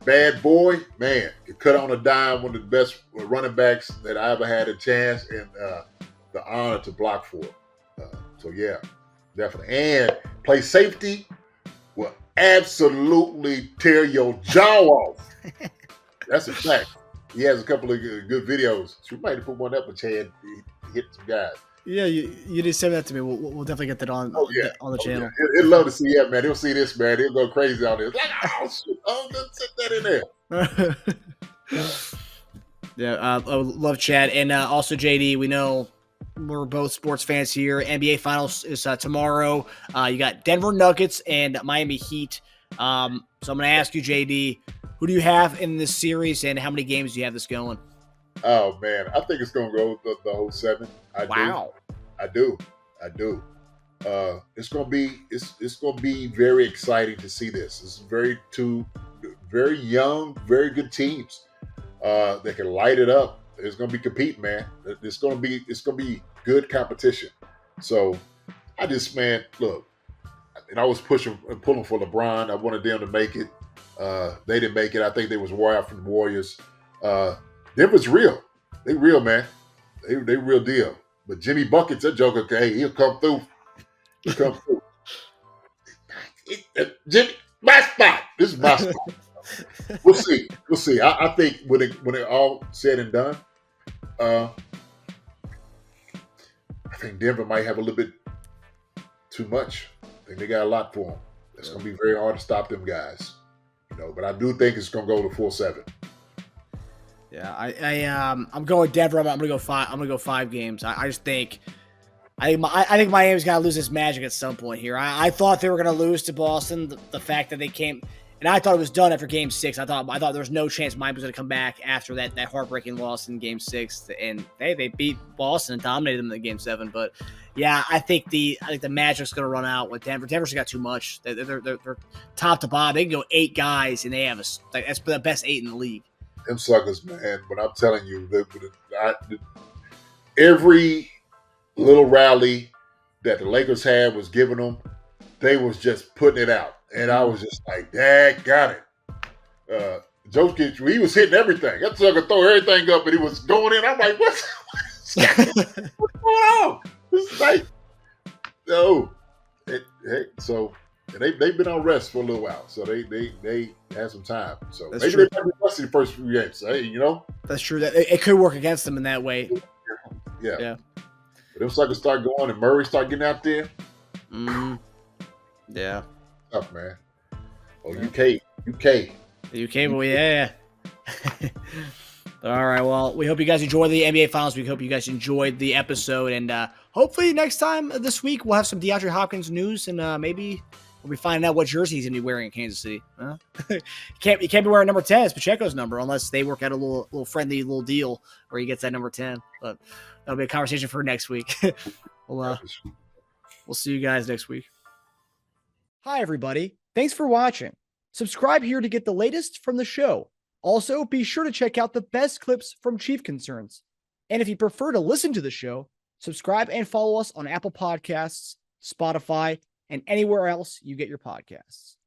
bad boy, man, you cut on a dime, one of the best running backs that I ever had a chance and the honor to block for. So, yeah, definitely. And play safety will absolutely tear your jaw off. That's a fact. He has a couple of good videos. So we might have put one up with Chad. He hit some guys. Yeah, you did send that to me. We'll definitely get that on the channel. Yeah. He'll love to see that, man. He'll see this, man. He'll go crazy on this. Like, oh, shit. Oh, let's sit that in there. Yeah, I love Chad. And also, JD, we know we're both sports fans here. NBA Finals is tomorrow. You got Denver Nuggets and Miami Heat. So I'm going to ask you, JD, who do you have in this series and how many games do you have this going? Oh, man. I think it's going to go the whole 7. I do. It's going to be very exciting to see this. It's two very young, very good teams that can light it up. It's going to be competing, man. It's going to be good competition. So I just, man, look, and I was pushing and pulling for LeBron. I wanted them to make it. They didn't make it. I think they was wore out from the Warriors. Denver's real. They real, man. They real deal. But Jimmy Buckets, that joker, hey, he'll come through. He'll come through. Jimmy, my spot. This is my spot. We'll see. We'll see. I think when it all said and done, I think Denver might have a little bit too much. I think they got a lot for them. It's going to be very hard to stop them guys. But I do think it's going to go to 4-7. Yeah, I'm going Denver. I'm gonna go 5. I'm gonna go 5 games. I just think I think Miami's gotta lose this magic at some point here. I thought they were gonna lose to Boston. The fact that they came, and I thought it was done after Game 6. I thought there was no chance Miami was gonna come back after that heartbreaking loss in Game 6. And they beat Boston and dominated them in Game 7. But yeah, I think the magic's gonna run out with Denver. Denver's got too much. They're top to bottom. They can go 8 guys, and they have that's the best 8 in the league. Them suckers, man. But I'm telling you, every little rally that the Lakers had was giving them, they was just putting it out. And I was just like, Dad, got it. Jokic, he was hitting everything. That sucker throw everything up, and he was going in. I'm like, what's going on? This is like, no. So they've been on rest for a little while, so they had some time. So That's maybe true. they might be rusty the first few games. Hey, That's true. That it could work against them in that way. Yeah. But them suckers start going and Murray start getting out there. Yeah. Tough, man. Oh, UK. The UK, boy, yeah. All right, well, we hope you guys enjoyed the NBA Finals. We hope you guys enjoyed the episode, and hopefully next time this week we'll have some DeAndre Hopkins news, and maybe we'll be finding out what jersey he's gonna be wearing in Kansas City. Huh? He can't be wearing number 10. It's Pacheco's number, unless they work out a little friendly little deal where he gets that number 10. But that'll be a conversation for next week. We'll see you guys next week. Hi, everybody. Thanks for watching. Subscribe here to get the latest from the show. Also, be sure to check out the best clips from Chief Concerns. And if you prefer to listen to the show, subscribe and follow us on Apple Podcasts, Spotify, and anywhere else you get your podcasts.